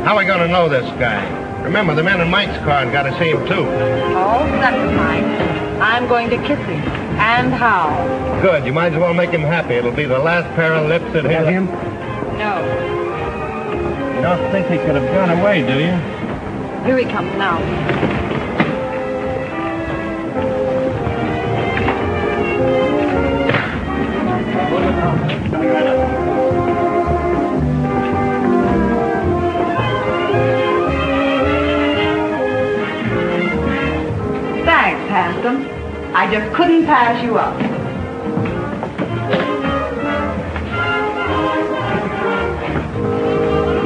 How are we going to know this guy? Remember, the men in Mike's car got to see him, too. Oh, that's Mike. I'm going to kiss him. And how? Good. You might as well make him happy. It'll be the last pair of lips that hit him. No. You don't think he could have gone away, do you? Here he comes now. Thanks, handsome. I just couldn't pass you up.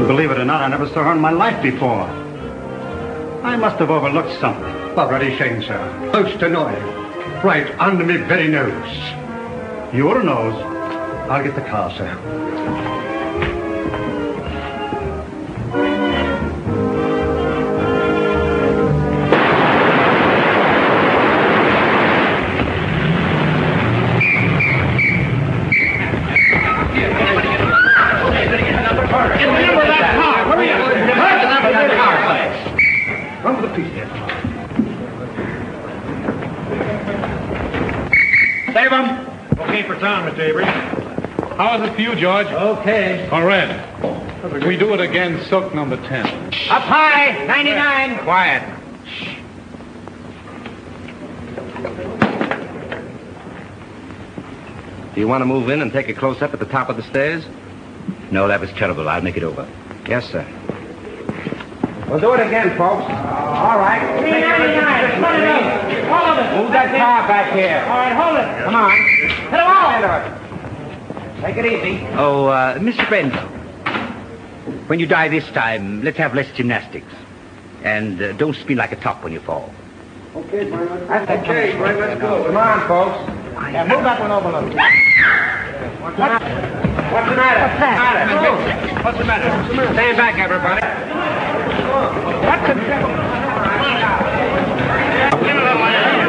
Believe it or not, I never saw her in my life before. I must have overlooked something. Already shame, sir. Most annoying. Right under me very nose. Your nose? I'll get the car, sir. Save him! Okay for town, Mr. Avery. How is it for you, George? Okay. On red. We do it again, silk number 10. Up high, 99. Quiet. Do you want to move in and take a close-up at the top of the stairs? No, that was terrible. I'll make it over. Yes, sir. We'll do it again, folks. All right. 399. All of it. Move that car back here. All right, hold it. Come on. Hit them all into it. Take it easy. Oh, Mr. Brent, when you die this time, let's have less gymnastics. And don't spin like a top when you fall. Okay, Brent. That's okay, Brent. Let's go. Come on, folks. Yeah, move that one over a little. What's the matter? What's that? What's the matter? Stand back, everybody. What's the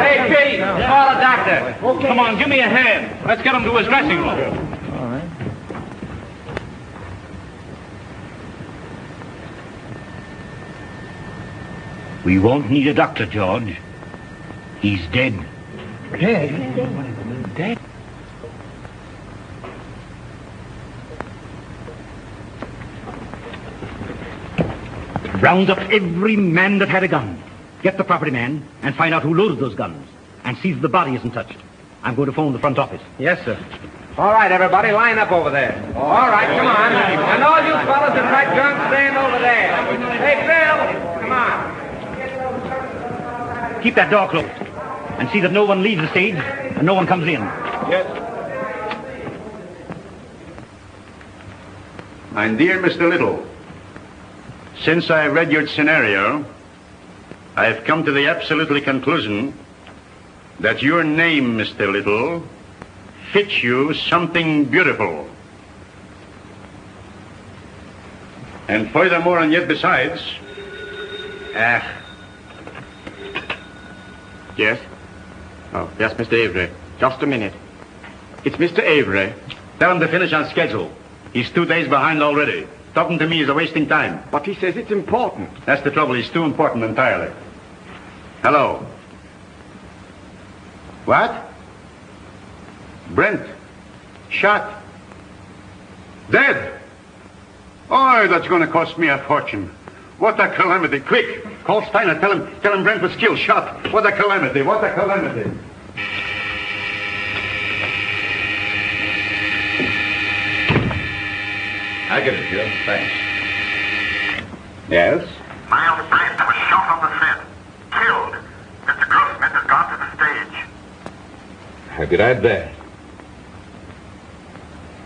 Hey, Pete, call a doctor. Okay. Come on, give me a hand. Let's get him to his dressing room. All right. We won't need a doctor, George. He's dead. Dead? Dead? Round up every man that had a gun. Get the property man and find out who loaded those guns. And see that the body isn't touched. I'm going to phone the front office. Yes, sir. All right, everybody, line up over there. All right, come on. And all you fellas in red guns, stand over there. Hey, Bill, come on. Keep that door closed. And see that no one leaves the stage and no one comes in. Yes. My dear Mr. Little, since I read your scenario, I've come to the absolutely conclusion that your name, Mr. Little, fits you something beautiful. And furthermore, and yet besides, Yes? Oh, yes, Mr. Avery. Just a minute. It's Mr. Avery. tell him to finish on schedule. He's 2 days behind already. Talking to me is a wasting time. But he says it's important. That's the trouble. He's too important entirely. Hello. What? Brent. Shot. Dead. Oh, that's going to cost me a fortune. What a calamity. Quick. Call Steiner. Tell him Brent was killed. Shot. What a calamity. What a calamity. I get it, Joe. Thanks. Yes? Miles Brent was shot on the set. Killed. Mr. Grossman has gone to the stage. I'll be right there.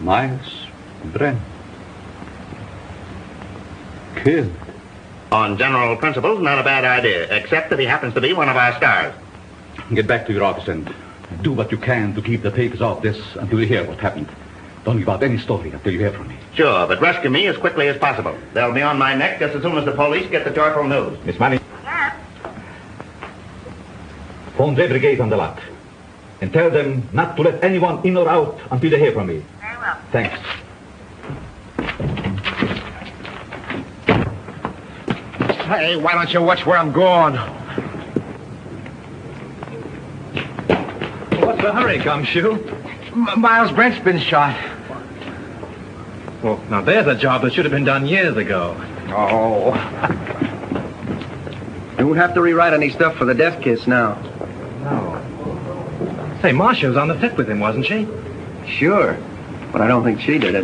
Miles Brent. Killed. On general principles, not a bad idea, except that he happens to be one of our stars. Get back to your office and do what you can to keep the papers off this until you hear what happened. Don't give out any story until you hear from me. Sure, but rescue me as quickly as possible. They'll be on my neck just as soon as the police get the joyful news. Miss Manning. Yes. Phone the brigade on the lot. And tell them not to let anyone in or out until they hear from me. Very well. Thanks. Hey, why don't you watch where I'm going? What's the hurry, Gumshoe? Miles Brent's been shot. Well, now there's a job that should have been done years ago. Oh. You won't have to rewrite any stuff for the death kiss now. No. Say, Marcia was on the set with him, wasn't she? Sure, but I don't think she did it.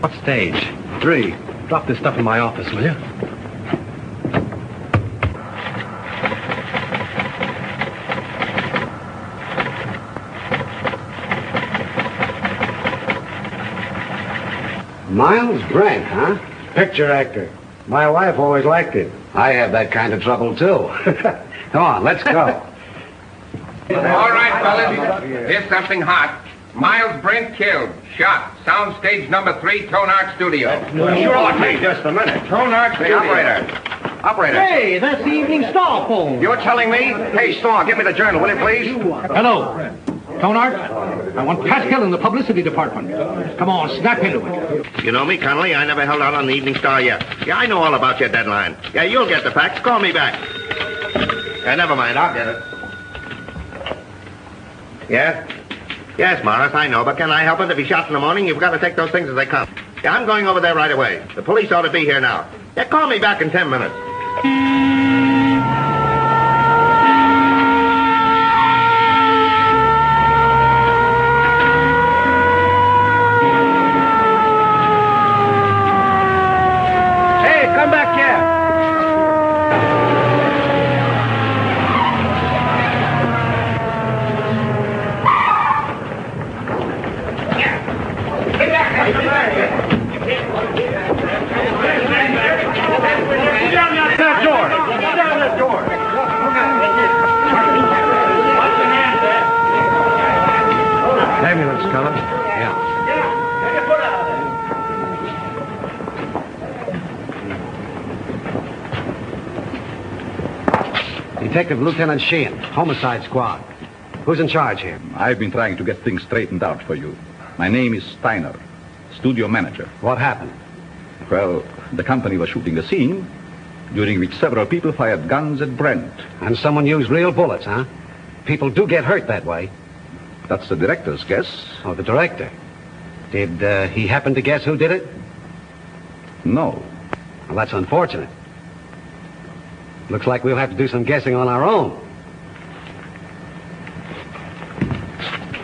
What stage? 3. Drop this stuff in my office, will you? Miles Brent, huh? Picture actor. My wife always liked it. I have that kind of trouble, too. Come on, let's go. All right, fellas. Here's something hot. Miles Brent killed. Shot. Soundstage number 3, Tonark Studio. Sure, hey, just a minute. Tonark Hey, operator. Operator. Hey, that's the Evening Star phone. You're telling me? Hey, Star, give me the journal, will you, please? Hello. Tonart, I want Pascal in the publicity department. Come on, snap into it. You know me, Connolly. I never held out on the Evening Star yet. Yeah, I know all about your deadline. Yeah, you'll get the facts. Call me back. Yeah, never mind. I'll get it. Yes? Yes, Morris, I know, but can I help it? If he's shot in the morning, you've got to take those things as they come. Yeah, I'm going over there right away. The police ought to be here now. Yeah, call me back in 10 minutes. Come back here. That door. Ambulance coming? Yeah. Detective Lieutenant Sheehan, Homicide Squad. Who's in charge here? I've been trying to get things straightened out for you. My name is Steiner, studio manager. What happened? Well, the company was shooting a scene during which several people fired guns at Brent. And someone used real bullets, huh? People do get hurt that way. That's the director's guess. Oh, the director. Did he happen to guess who did it? No. Well, that's unfortunate. Looks like we'll have to do some guessing on our own.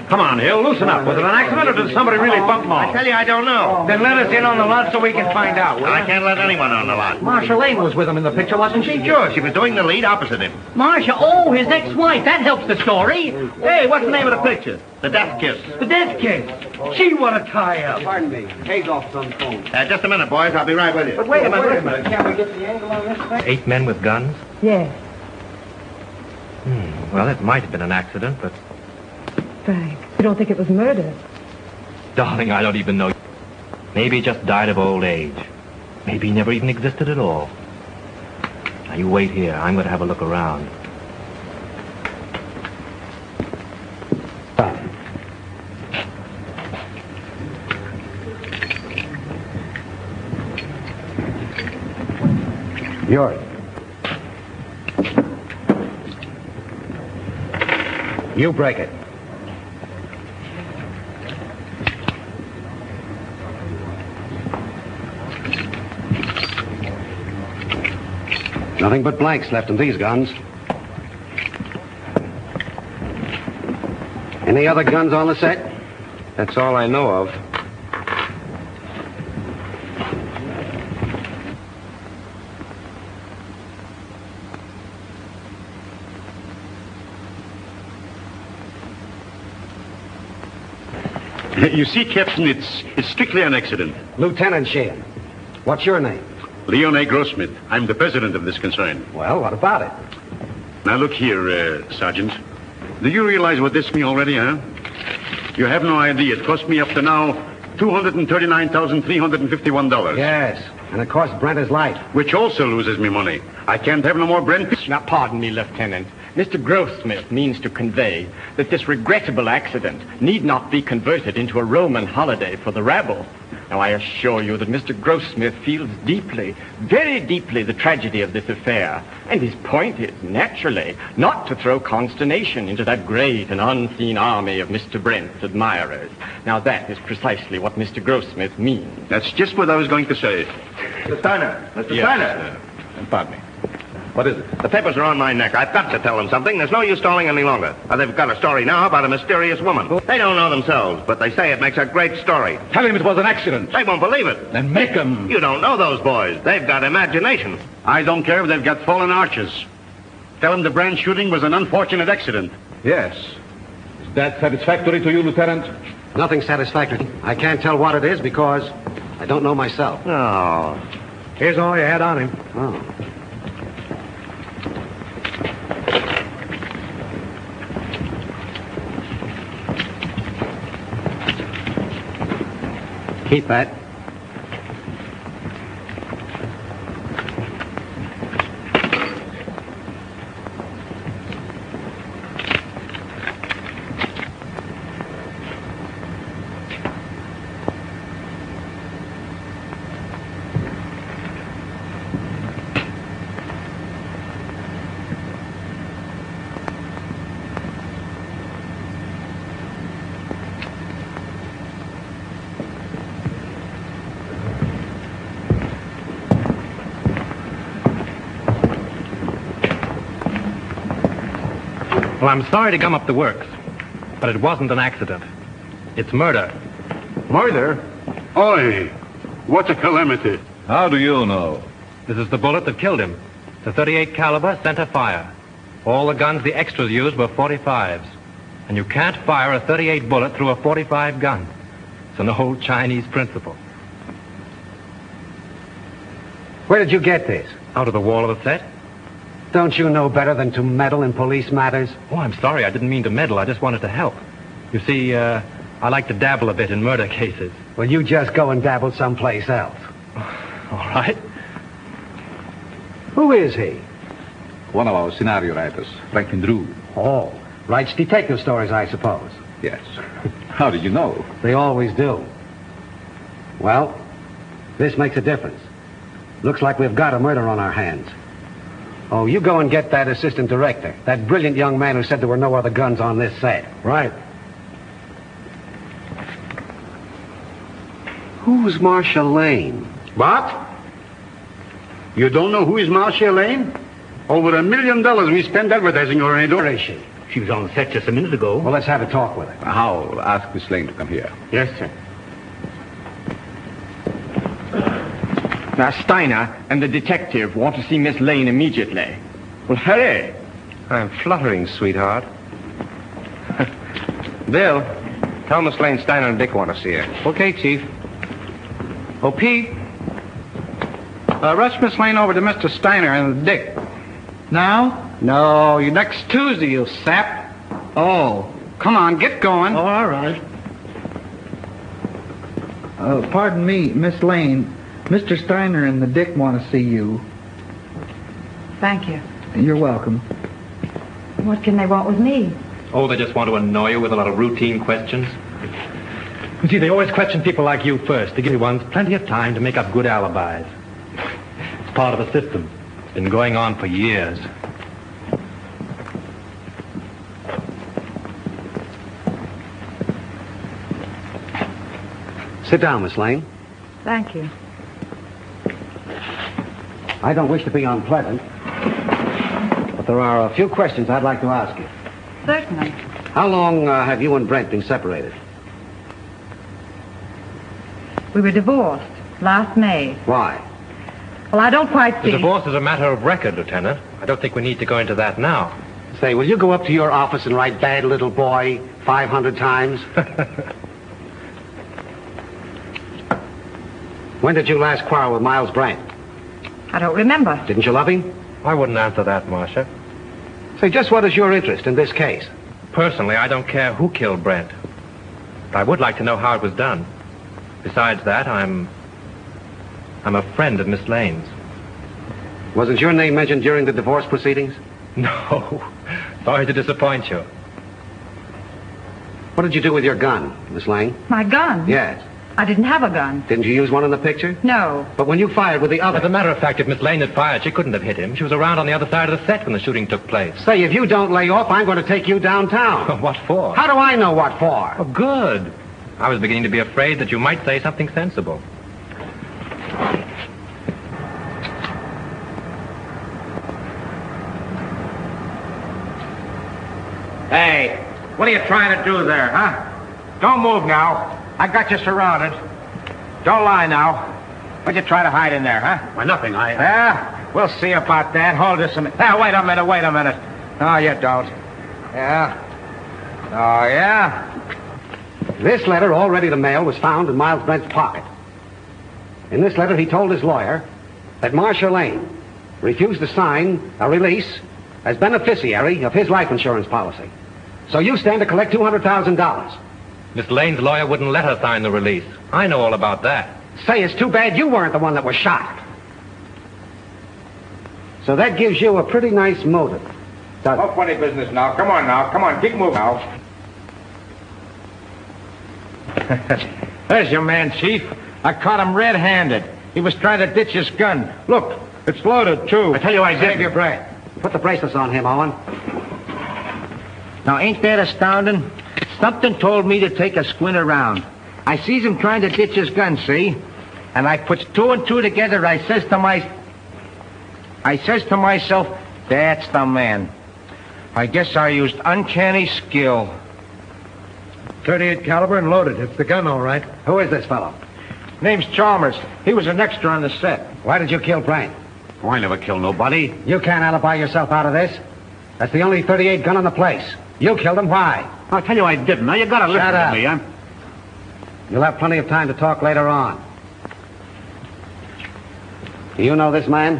Come on, Hill, loosen up. Was it an accident or did somebody really bump Maul? I tell you, I don't know. Then let us in on the lot so we can find out, will I can't let anyone on the lot. Marcia Lane was with him in the picture, wasn't she? Sure, she was doing the lead opposite him. Marcia, oh, his ex-wife. That helps the story. Hey, what's the name of the picture? The death kiss. The death kiss. Gee, what a tie-up. Pardon me. Hazoff's on the phone. Just a minute, boys. I'll be right with you. But wait a minute. Can't we get the angle on this thing? 8 men with guns? Yes, Well, it might have been an accident, but... Frank. You don't think it was murder? Darling, I don't even know. Maybe he just died of old age. Maybe he never even existed at all. Now, you wait here. I'm going to have a look around. Yours. You break it. Nothing but blanks left in these guns. Any other guns on the set? That's all I know of. You see, Captain, it's strictly an accident. Lieutenant Sheehan. What's your name? Leon A. Grossmith. I'm the president of this concern. Well, what about it? Now, look here, Sergeant. Do you realize what this means already, huh? You have no idea. It cost me up to now $239,351. Yes, and it cost Brent his life. Which also loses me money. I can't have no more Brent. Now, pardon me, Lieutenant. Mr. Grossmith means to convey that this regrettable accident need not be converted into a Roman holiday for the rabble. Now, I assure you that Mr. Grossmith feels deeply, very deeply, the tragedy of this affair. And his point is, naturally, not to throw consternation into that great and unseen army of Mr. Brent's admirers. Now, that is precisely what Mr. Grossmith means. That's just what I was going to say. Mr. Steiner. Mr. Steiner. Pardon me. What is it? The papers are on my neck. I've got to tell them something. There's no use stalling any longer. They've got a story now about a mysterious woman. They don't know themselves, but they say it makes a great story. Tell him it was an accident. They won't believe it. Then make him. You don't know those boys. They've got imagination. I don't care if they've got fallen arches. Tell them the Brand shooting was an unfortunate accident. Yes. Is that satisfactory to you, Lieutenant? Nothing satisfactory. I can't tell what it is because I don't know myself. Oh. Here's all you had on him. Oh. Keep that. Well, I'm sorry to gum up the works, but it wasn't an accident. It's murder. Murder? Oi, what a calamity. How do you know? This is the bullet that killed him. The .38 caliber center fire. All the guns the extras used were .45s. And you can't fire a .38 bullet through a .45 gun. It's an old Chinese principle. Where did you get this? Out of the wall of the set? Don't you know better than to meddle in police matters? Oh, I'm sorry. I didn't mean to meddle. I just wanted to help. You see, I like to dabble a bit in murder cases. Well, you just go and dabble someplace else. All right. Who is he? One of our scenario writers, Franklin Drew. Oh, writes detective stories, I suppose. Yes. How did you know? They always do. Well, this makes a difference. Looks like we've got a murder on our hands. Oh, you go and get that assistant director, that brilliant young man who said there were no other guns on this set. Right. Who's Marcia Lane? What? You don't know who is Marcia Lane? Over $1 million we spent advertising her, ain't Where is she? She was on the set just a minute ago. Well, let's have a talk with her. How? Ask Miss Lane to come here. Yes, sir. Now, Steiner and the detective want to see Miss Lane immediately. Well, hurry. I'm fluttering, sweetheart. Bill, tell Miss Lane Steiner and Dick want to see her. Okay, Chief. Oh, Pete. Rush Miss Lane over to Mr. Steiner and Dick. Now? No, you next Tuesday, you sap. Oh, come on, get going. Oh, all right. Pardon me, Miss Lane. Mr. Steiner and the Dick want to see you. Thank you. You're welcome. What can they want with me? Oh, they just want to annoy you with a lot of routine questions. You see, they always question people like you first to give ones plenty of time to make up good alibis. It's part of a system. It's been going on for years. Sit down, Miss Lane. Thank you. I don't wish to be unpleasant, but there are a few questions I'd like to ask you. Certainly. How long have you and Brent been separated? We were divorced last May. Why? Well, I don't quite The see. divorce is a matter of record, Lieutenant. I don't think we need to go into that now. Say, will you go up to your office and write bad little boy 500 times? When did you last quarrel with Miles Brent? I don't remember. Didn't you love him? I wouldn't answer that, Marcia. Say, just what is your interest in this case? Personally, I don't care who killed Brent. But I would like to know how it was done. Besides that, I'm a friend of Miss Lane's. Wasn't your name mentioned during the divorce proceedings? No. Sorry to disappoint you. What did you do with your gun, Miss Lane? My gun? Yes. I didn't have a gun. Didn't you use one in the picture? No. But when you fired with the other... As a matter of fact, if Miss Lane had fired, she couldn't have hit him. She was around on the other side of the set when the shooting took place. Say, if you don't lay off, I'm going to take you downtown. What for? How do I know what for? Oh, good. I was beginning to be afraid that you might say something sensible. Hey, what are you trying to do there, huh? Don't move now. I got you surrounded. Don't lie now. What'd you try to hide in there, huh? Why, nothing. Yeah, we'll see about that. Hold this a minute. Wait a minute. No, you don't. Yeah. Oh, yeah? This letter, all ready to mail, was found in Miles Brent's pocket. In this letter, he told his lawyer that Marcia Lane refused to sign a release as beneficiary of his life insurance policy. So you stand to collect $200,000. Miss Lane's lawyer wouldn't let her sign the release. I know all about that. Say, it's too bad you weren't the one that was shot. So that gives you a pretty nice motive, doesn't it? No funny business now. Come on, keep moving now. There's your man, Chief. I caught him red-handed. He was trying to ditch his gun. Look, it's loaded, too. I tell you I did. Save your breath. Put the bracelets on him, Owen. Now, ain't that astounding? Something told me to take a squint around. I sees him trying to ditch his gun, see? And I puts two and two together. I says to myself, that's the man. I guess I used uncanny skill. 38 caliber and loaded. It's the gun, all right. Who is this fellow? Name's Chalmers. He was an extra on the set. Why did you kill Brent? Oh, I never killed nobody. You can't alibi yourself out of this. That's the only 38 gun in the place. You killed him. Why? I'll tell you I didn't. Now, you gotta listen Shut to up. me. You'll have plenty of time to talk later on. Do you know this man?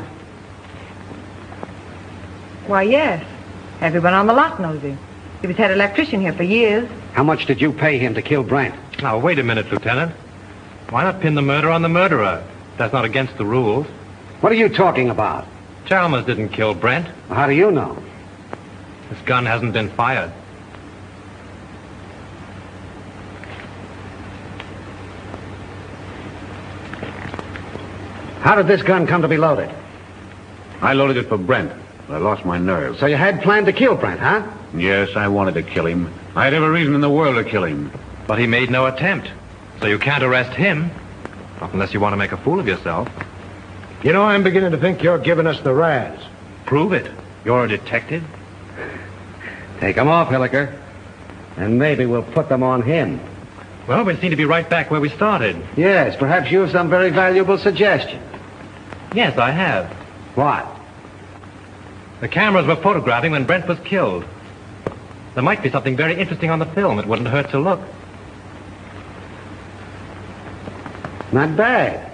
Why, yes. Everyone on the lot knows him. He was head electrician here for years. How much did you pay him to kill Brent? Now, wait a minute, Lieutenant. Why not pin the murder on the murderer? That's not against the rules. What are you talking about? Chalmers didn't kill Brent. Well, how do you know? This gun hasn't been fired. How did this gun come to be loaded? I loaded it for Brent, but I lost my nerve. So you had planned to kill Brent, huh? Yes, I wanted to kill him. I had every reason in the world to kill him. But he made no attempt. So you can't arrest him. Not unless you want to make a fool of yourself. You know, I'm beginning to think you're giving us the razz. Prove it. You're a detective. Take them off, Hilliker. And maybe we'll put them on him. Well, we seem to be right back where we started. Yes, perhaps you have some very valuable suggestion. Yes, I have. What? The cameras were photographing when Brent was killed. There might be something very interesting on the film. It wouldn't hurt to look. Not bad.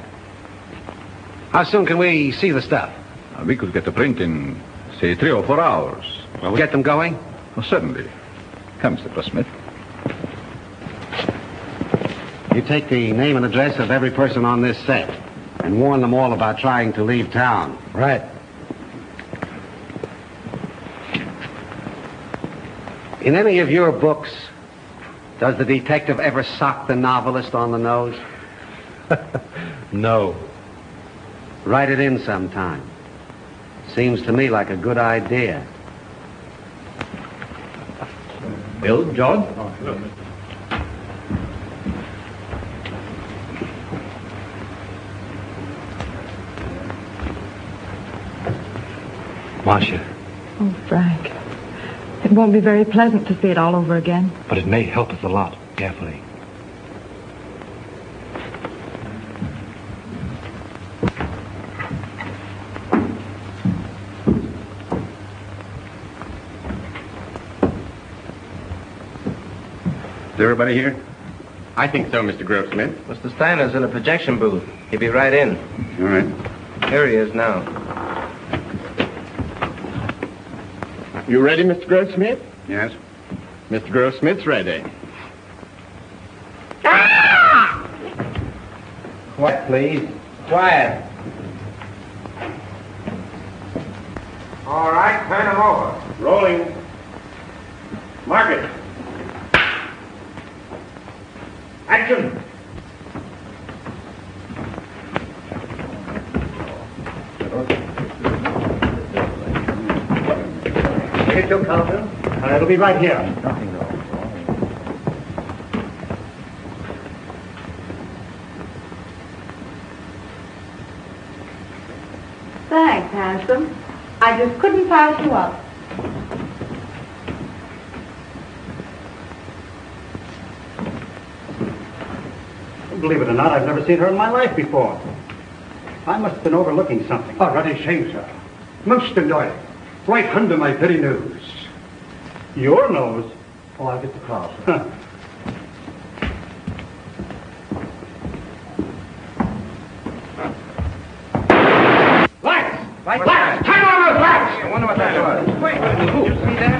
How soon can we see the stuff? We could get the print in, say, 3 or 4 hours. Well, we'll get them going? Oh, certainly. Come, Mr. Grossmith. You take the name and address of every person on this set and warn them all about trying to leave town. Right. In any of your books, does the detective ever sock the novelist on the nose? No. Write it in sometime. Seems to me like a good idea. Bill, George? Marcia. Oh, Frank. It won't be very pleasant to see it all over again. But it may help us a lot. Carefully. Is everybody here? I think so, Mr. Grossmith. Mr. Steiner's in a projection booth. He'll be right in. All right. Here he is now. You ready, Mr. Grossmith? Yes? Mr. Grossmith's ready. Quiet, please. Quiet. All right, turn him over. Rolling. Mark it. Action. you too, Colonel. It'll be right here. Nothing, though. Thanks, handsome. I just couldn't pass you up. Believe it or not, I've never seen her in my life before. I must have been overlooking something. Oh, not a shame, sir. Most annoying. Right under my very nose. Your nose? Oh, I'll get the car, sir. Lights! Lights! Turn on those lights! I wonder what that was. Wait, did you see that?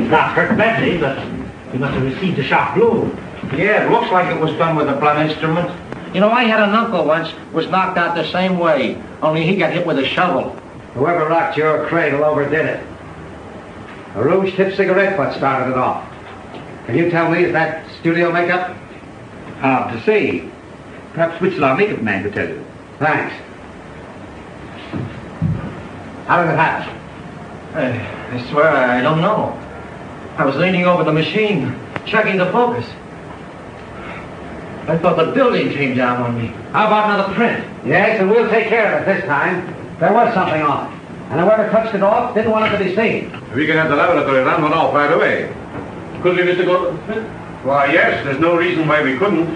Not hurt badly, but he must have received a sharp blow. Yeah, it looks like it was done with a blunt instrument. You know, I had an uncle once was knocked out the same way, only he got hit with a shovel. Whoever rocked your cradle overdid it. A rouge-tipped cigarette butt started it off. Can you tell me, is that studio makeup? Hard to say. Perhaps Witzel, our makeup man, could tell you. Thanks. How did it happen? I swear I don't know. I was leaning over the machine, checking the focus. I thought the building came down on me. How about another print? Yes, and we'll take care of it this time. There was something on it. And whoever touched it off didn't want it to be seen. We can have the laboratory run one off right away. Could we, Mr. Goldsmith? Why, yes. There's no reason why we couldn't.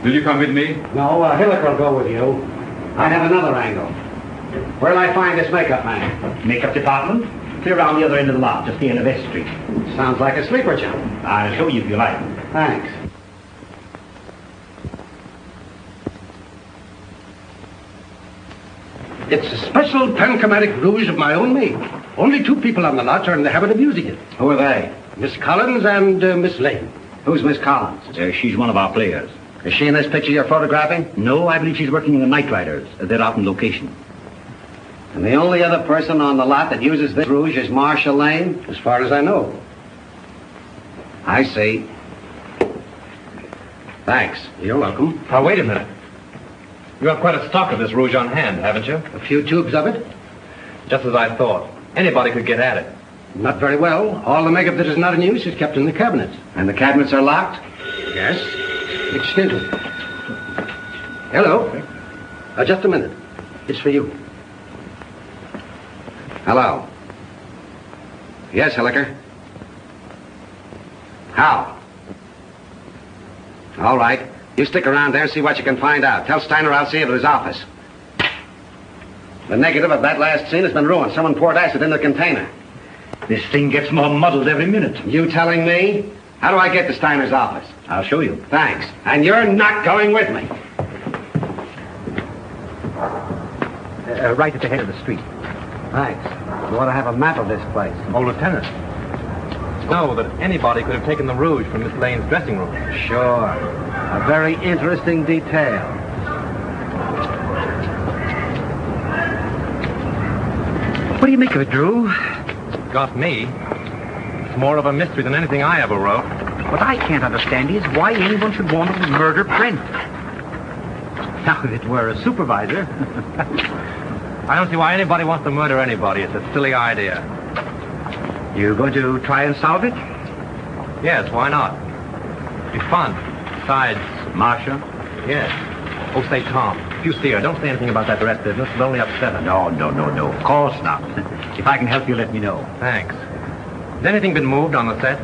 Will you come with me? No, Hilliker will go with you. I have another angle. Where'll I find this makeup man? Makeup department? Clear around the other end of the lot, just the end of vestry. Sounds like a sleeper jump. I'll show you if you like. Thanks. It's a special panchromatic rouge of my own make. Only 2 people on the lot are in the habit of using it. Who are they? Miss Collins and Miss Lane. Who's Miss Collins? She's one of our players. Is she in this picture you're photographing? No, I believe she's working in the Night Riders. They're out on location. And the only other person on the lot that uses this rouge is Marcia Lane? As far as I know. I see. Thanks. You're welcome. Now, wait a minute. You have quite a stock of this rouge on hand, haven't you? A few tubes of it? Just as I thought. Anybody could get at it. Not very well. All the makeup that is not in use is kept in the cabinets. And the cabinets are locked? Yes. Extended. Hello. Just a minute. It's for you. Hello. Yes, Hilliker. How? All right. You stick around there and see what you can find out. Tell Steiner I'll see you at his office. The negative of that last scene has been ruined. Someone poured acid in the container. This thing gets more muddled every minute. You telling me? How do I get to Steiner's office? I'll show you. Thanks. And you're not going with me. Right at the head of the street. Thanks. You ought to have a map of this place. Oh, Lieutenant. Know that anybody could have taken the rouge from Miss Lane's dressing room. Sure. A very interesting detail. What do you make of it, Drew? Got me. It's more of a mystery than anything I ever wrote. What I can't understand is why anyone should want to murder Brent. Now, if it were a supervisor... I don't see why anybody wants to murder anybody. It's a silly idea. You going to try and solve it? Yes, why not? It'd be fun. Besides... Marcia? Yes. Oh, say, Tom, if you see her, don't say anything about that dress business. It'll only upset her. No. Of course not. If I can help you, let me know. Thanks. Has anything been moved on the set?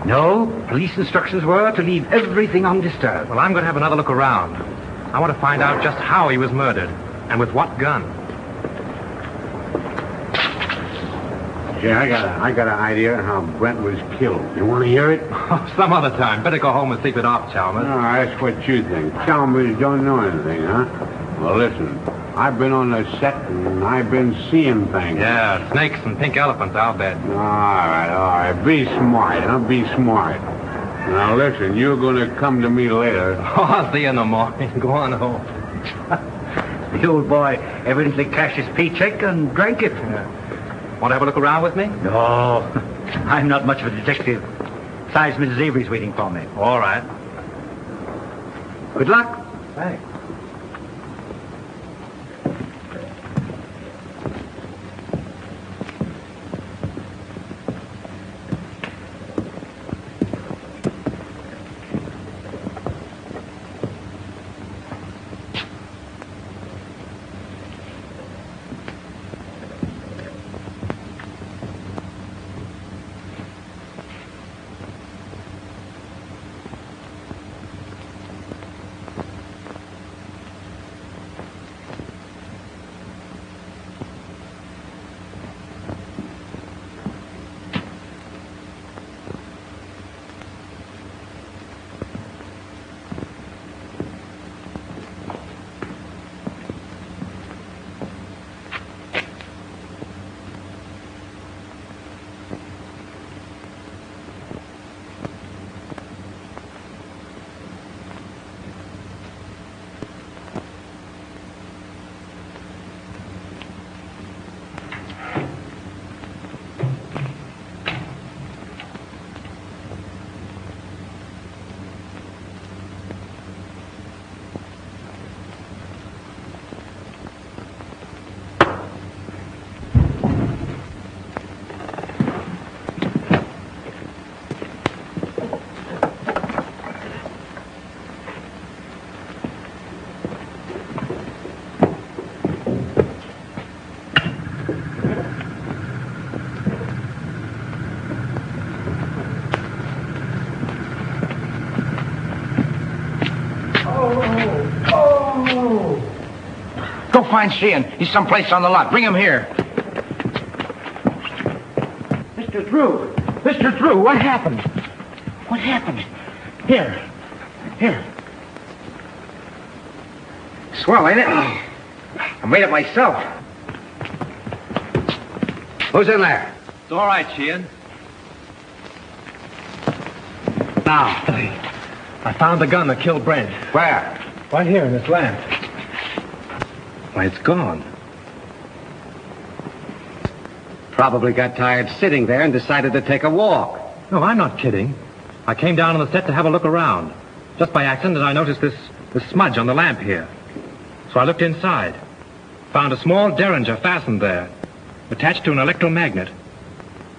No. Police instructions were to leave everything undisturbed. Well, I'm going to have another look around. I want to find out just how he was murdered and with what gun. Yeah, I got an idea how Brent was killed. You want to hear it? Some other time. Better go home and sleep it off, Chalmers. No, that's what you think. Chalmers don't know anything, huh? Well, listen. I've been on the set and I've been seeing things. Yeah, snakes and pink elephants, I'll bet. All right. Be smart, huh? Be smart. Now, listen, you're going to come to me later. Oh, I'll see you in the morning. Go on home. The old boy evidently cashed his paycheck and drank it. Want to have a look around with me? No, I'm not much of a detective. Besides, Mrs. Avery's waiting for me. All right. Good luck. Thanks. Go find Sheehan. He's someplace on the lot. Bring him here. Mr. Drew. Mr. Drew, what happened? What happened? Here. Swell, ain't it? I made it myself. Who's in there? It's all right, Sheehan. Now. I found the gun that killed Brent. Where? Right here in this lamp. Why, it's gone. Probably got tired sitting there and decided to take a walk. No, I'm not kidding. I came down on the set to have a look around. Just by accident, I noticed this smudge on the lamp here. So I looked inside. Found a small derringer fastened there, attached to an electromagnet.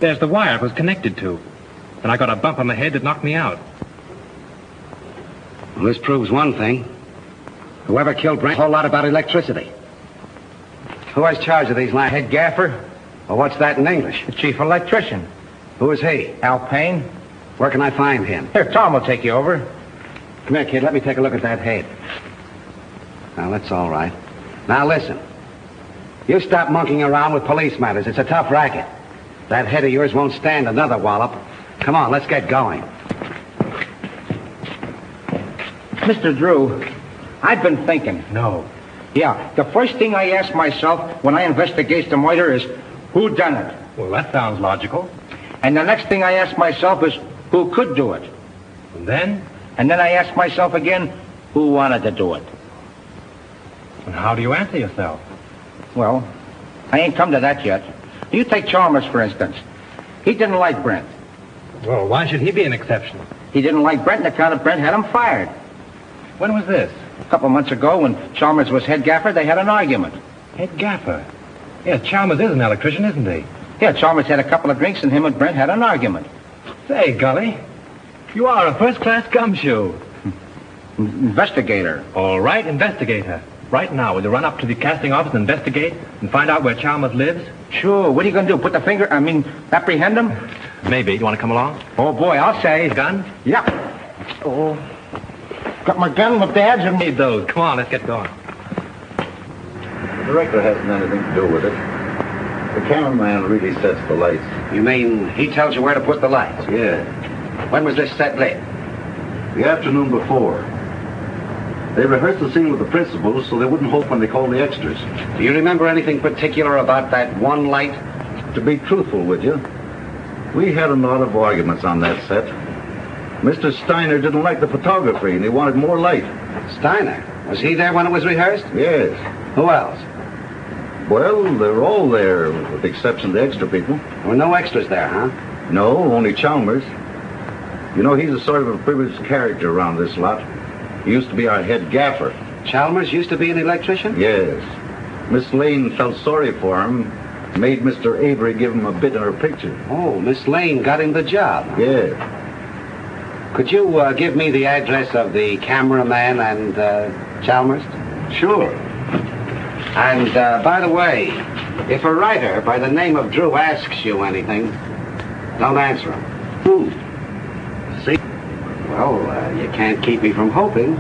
There's the wire it was connected to. And I got a bump on the head that knocked me out. Well, this proves one thing. Whoever killed Brent, a whole lot about electricity. Who has charge of these lamps? Head gaffer, Well, what's that in English? the chief electrician, Who is he? Al Payne. Where can I find him? Here, Tom will take you over. Come here, kid. Let me take a look at that head. Now, that's all right. Now, listen. You stop monkeying around with police matters. It's a tough racket. That head of yours won't stand another wallop. Come on, let's get going. Mr. Drew, I've been thinking. No. Yeah, the first thing I ask myself when I investigate the murder is, who done it? Well, that sounds logical. And the next thing I ask myself is, who could do it? And then? And then I ask myself again, who wanted to do it? And how do you answer yourself? Well, I ain't come to that yet. You take Chalmers, for instance. He didn't like Brent. Well, why should he be an exception? He didn't like Brent on account of Brent had him fired. When was this? A couple months ago, when Chalmers was head gaffer, they had an argument. Head gaffer? Yes, Chalmers is an electrician, isn't he? Yeah, Chalmers had a couple of drinks, and him and Brent had an argument. Say, Gully, you are a first-class gumshoe. Investigator. All right, investigator. Right now, will you run up to the casting office and investigate and find out where Chalmers lives? Sure. What are you going to do? Apprehend him? Maybe. You want to come along? Oh, boy, I'll say. The gun? Yeah. Oh. Got my gun, my badge, and Need those. Come on, let's get going. The director hasn't anything to do with it. The cameraman really sets the lights. You mean he tells you where to put the lights? Yeah. When was this set lit? The afternoon before. They rehearsed the scene with the principals so they wouldn't hope when they called the extras. Do you remember anything particular about that one light? To be truthful with you, we had a lot of arguments on that set. Mr. Steiner didn't like the photography and he wanted more light. Steiner? Was he there when it was rehearsed? Yes. Who else? Well, they're all there, with the exception of the extra people. There were no extras there, huh? No, only Chalmers. You know, he's a sort of a privileged character around this lot. He used to be our head gaffer. Chalmers used to be an electrician? Yes. Miss Lane felt sorry for him, made Mr. Avery give him a bit in her picture. Oh, Miss Lane got him the job. Yes. Could you give me the address of the cameraman and Chalmers? Sure. And, by the way, if a writer by the name of Drew asks you anything, don't answer him. Who? See? Well, you can't keep me from hoping.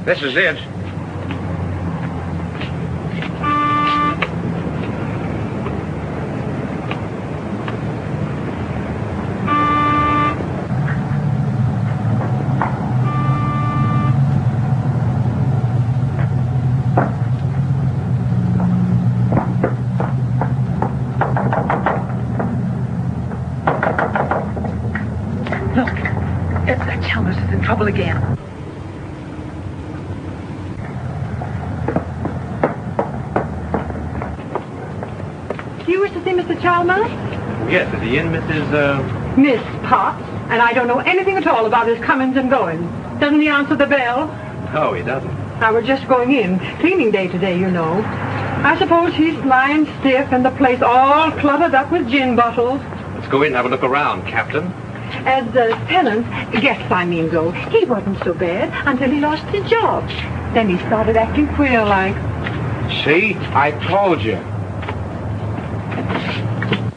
This is it. Chalmers is in trouble again. Do you wish to see Mr. Chalmers? Yes, is he in, Mrs. Miss Potts, and I don't know anything at all about his comings and goings. Doesn't he answer the bell? No, he doesn't. I was just going in. Cleaning day today, you know. I suppose he's lying stiff and the place all cluttered up with gin bottles. Let's go in and have a look around, Captain. As tenant, guests I mean though, he wasn't so bad until he lost his job. Then he started acting queer like. See? I told you.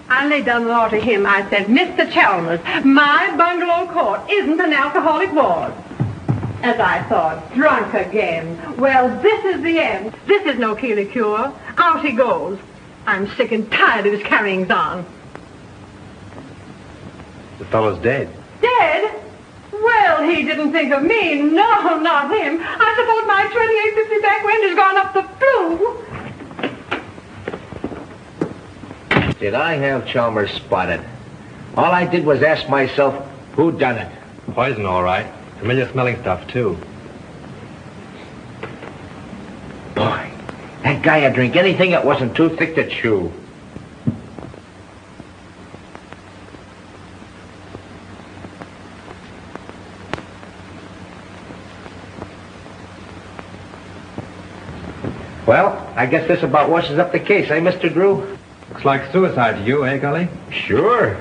I laid down the law to him. I said, Mr. Chalmers, my bungalow court isn't an alcoholic ward. As I thought, drunk again. Well, this is the end. This is no Keeley cure. Out he goes. I'm sick and tired of his carryings on. The fellow's dead. Dead? Well, he didn't think of me. No, not him. I suppose my 2850 back wind has gone up the flue. Did I have Chalmers spotted? All I did was ask myself, who done it? Poison, all right. Familiar smelling stuff, too. Boy, that guy would drink anything that wasn't too thick to chew. Well, I guess this about washes up the case, eh, Mr. Drew? Looks like suicide to you, eh, Gully? Sure.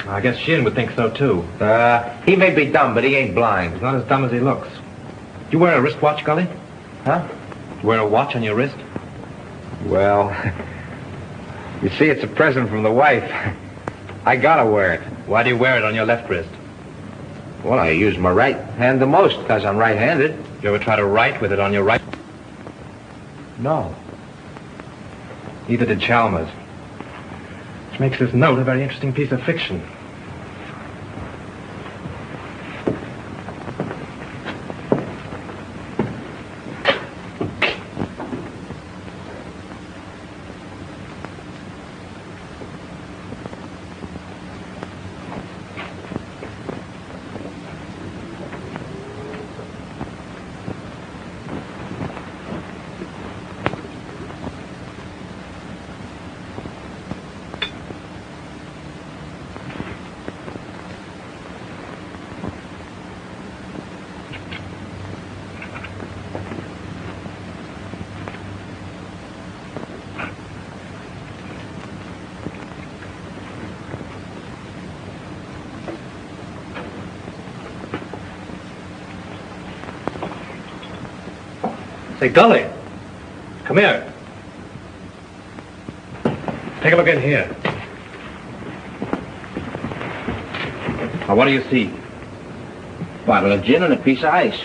I guess Shin would think so, too. He may be dumb, but he ain't blind. He's not as dumb as he looks. You wear a wristwatch, Gully? Huh? You wear a watch on your wrist? Well, you see, it's a present from the wife. I gotta wear it. Why do you wear it on your left wrist? Well, I use my right hand the most, because I'm right-handed. You ever try to write with it on your right? No. Neither did Chalmers. Which makes this note a very interesting piece of fiction. Say, Gully, come here. Take a look in here. Now, what do you see? Bottle of gin and a piece of ice.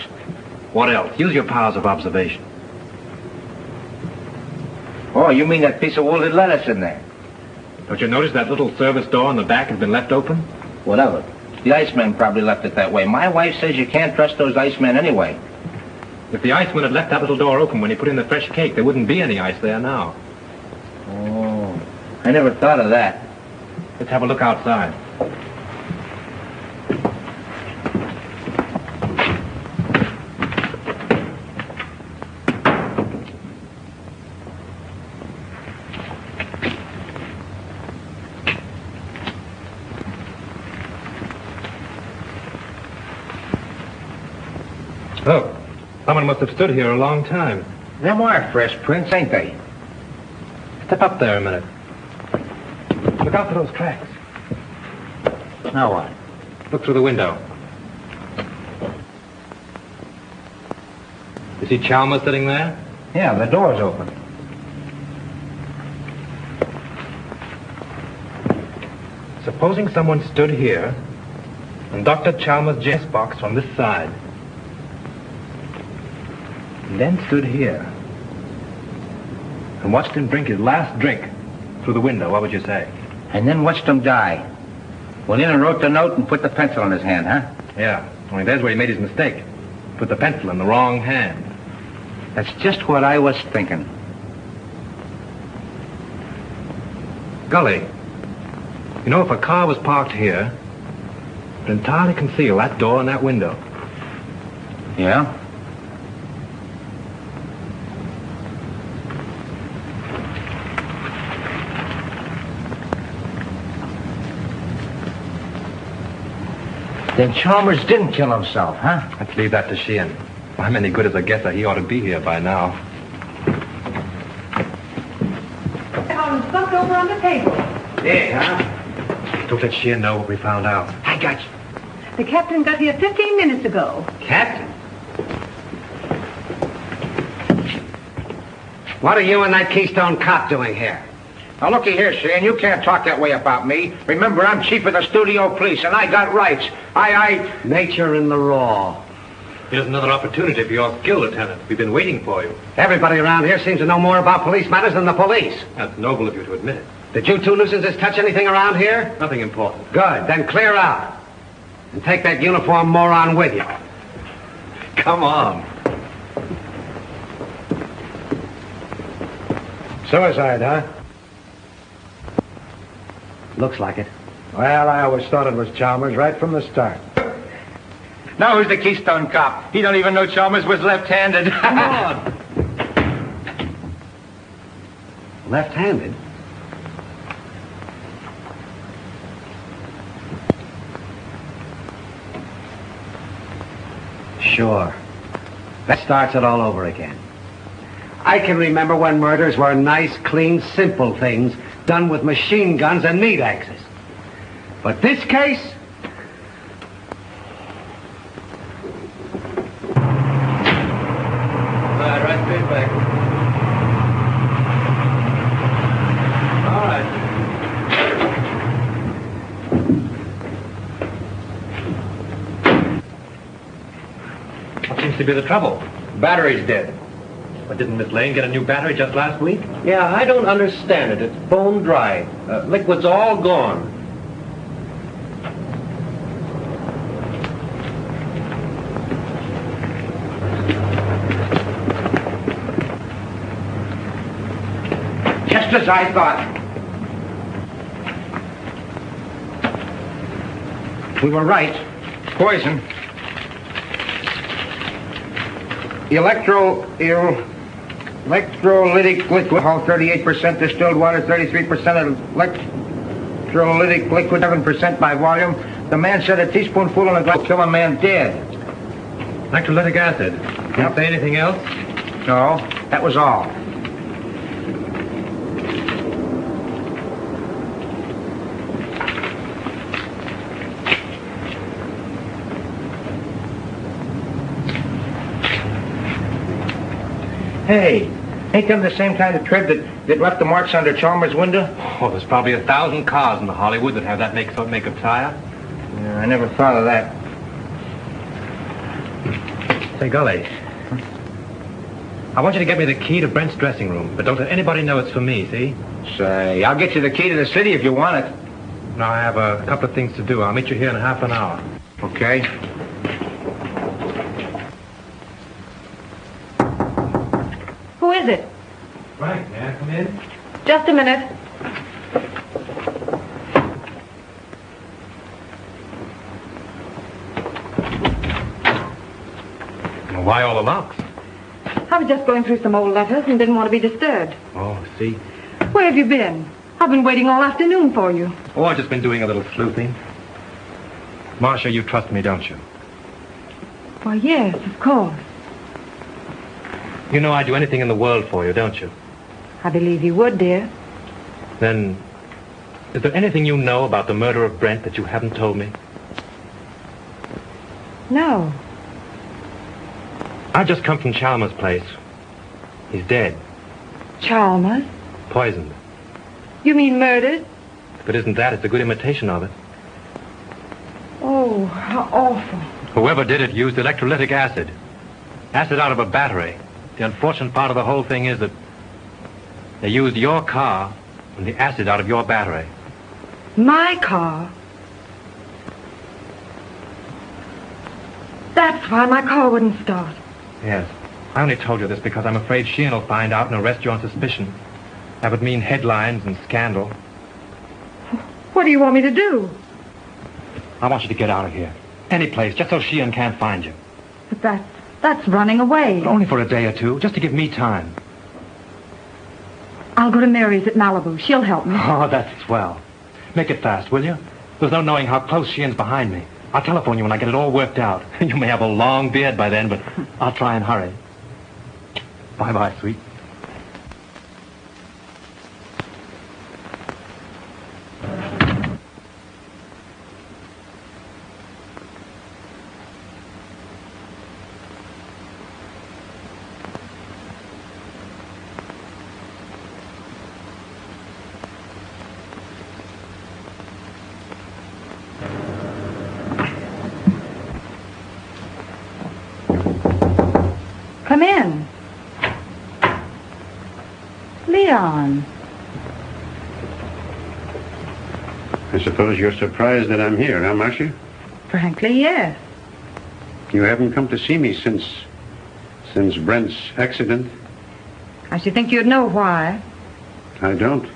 What else? Use your powers of observation. Oh, you mean that piece of wilted lettuce in there? Don't you notice that little service door in the back has been left open? What of it? The Iceman probably left it that way. My wife says you can't trust those Icemen anyway. If the Iceman had left that little door open when he put in the fresh cake, there wouldn't be any ice there now. Oh, I never thought of that. Let's have a look outside. Look, someone must have stood here a long time. Them are fresh prints, ain't they? Step up there a minute. Look out for those tracks. Now what? Look through the window. You see Chalmers sitting there? Yeah, the door's open. Supposing someone stood here and Dr. Chalmers' Jess box from this side, and then stood here and watched him drink his last drink through the window, what would you say? And then watched him die. Went in and wrote the note and put the pencil in his hand, huh? Yeah, only there's where he made his mistake. Put the pencil in the wrong hand. That's just what I was thinking. Gully, you know, if a car was parked here, it would entirely conceal that door and that window. Yeah? Then Chalmers didn't kill himself, huh? Let's leave that to Sheehan. If I'm any good as a guesser, he ought to be here by now. Found stuff over on the table. Yeah, huh? Don't let Sheehan know what we found out. I got you. The captain got here 15 minutes ago. Captain? What are you and that Keystone cop doing here? Now, looky here, Shane, you can't talk that way about me. Remember, I'm chief of the studio police, and I got rights. Nature in the raw. Here's another opportunity for your skill, Lieutenant. We've been waiting for you. Everybody around here seems to know more about police matters than the police. That's noble of you to admit it. Did you two nuisances touch anything around here? Nothing important. Good. Then clear out. And take that uniform moron with you. Come on. Suicide, huh? Looks like it. Well, I always thought it was Chalmers right from the start. Now who's the Keystone cop? He don't even know Chalmers was left-handed. Come on. Left-handed? Sure. That starts it all over again. I can remember when murders were nice, clean, simple things done with machine guns and meat axes. But this case? Right straight back. All right. What seems to be the trouble? Battery's dead. But didn't Miss Lane get a new battery just last week? Yeah, I don't understand it. It's bone dry. Liquid's all gone. Just as I thought. We were right. Poison. Electrolytic liquid, all 38% distilled water, 33% electrolytic liquid, 7% by volume. The man said a teaspoonful in a glass will kill a man dead. Electrolytic acid. Didn't say anything else? No, that was all. Hey, ain't them the same kind of tread that left the marks under Chalmers' window? Oh, there's probably 1,000 cars in Hollywood that have that make of tire. Yeah, I never thought of that. Say, Gully, I want you to get me the key to Brent's dressing room, but don't let anybody know it's for me, see? Say, I'll get you the key to the city if you want it. Now I have a couple of things to do. I'll meet you here in half an hour. Okay. Who is it? Frank, may I come in? Just a minute. Well, why all the locks? I was just going through some old letters and didn't want to be disturbed. Oh, see? Where have you been? I've been waiting all afternoon for you. Oh, I've just been doing a little sleuthing. Marcia, you trust me, don't you? Why, yes, of course. You know I'd do anything in the world for you, don't you? I believe you would, dear. Then, is there anything you know about the murder of Brent that you haven't told me? No. I've just come from Chalmers' place. He's dead. Chalmers? Poisoned. You mean murdered? If it isn't that, it's a good imitation of it. Oh, how awful. Whoever did it used electrolytic acid. Acid out of a battery. The unfortunate part of the whole thing is that they used your car and the acid out of your battery. My car? That's why my car wouldn't start. Yes. I only told you this because I'm afraid Sheehan will find out and arrest you on suspicion. That would mean headlines and scandal. What do you want me to do? I want you to get out of here. Any place, just so Sheehan can't find you. But that's running away. But only for a day or two, just to give me time. I'll go to Mary's at Malibu. She'll help me. Oh, that's swell. Make it fast, will you? There's no knowing how close Sheehan's behind me. I'll telephone you when I get it all worked out. You may have a long beard by then, but I'll try and hurry. Bye-bye, sweet. Come in. Leon. I suppose you're surprised that I'm here, huh, Marcia? Frankly, yes. You haven't come to see me since Brent's accident? I should think you'd know why. I don't.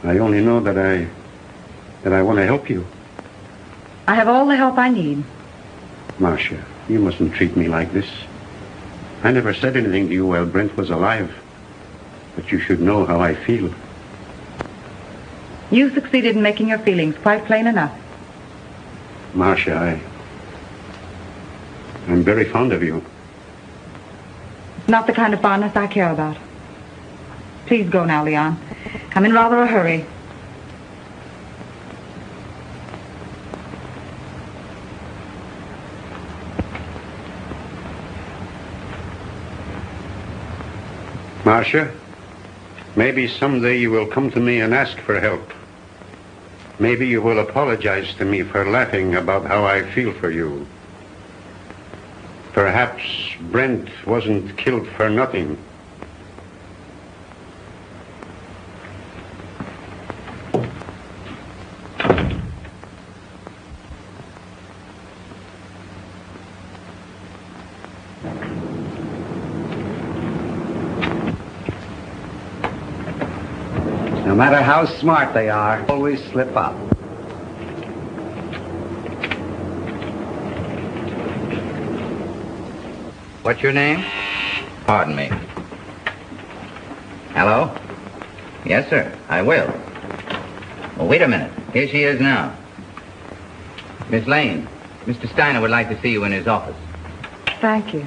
I only know that I want to help you. I have all the help I need. Marcia, you mustn't treat me like this. I never said anything to you while Brent was alive. But you should know how I feel. You succeeded in making your feelings quite plain enough. Marcia, I'm very fond of you. It's not the kind of fondness I care about. Please go now, Leon. I'm in rather a hurry. Marcia, maybe someday you will come to me and ask for help. Maybe you will apologize to me for laughing about how I feel for you. Perhaps Brent wasn't killed for nothing. No matter how smart they are, always slip up. What's your name? Pardon me. Hello? Yes, sir, I will. Well, wait a minute. Here she is now. Miss Lane, Mr. Steiner would like to see you in his office. Thank you.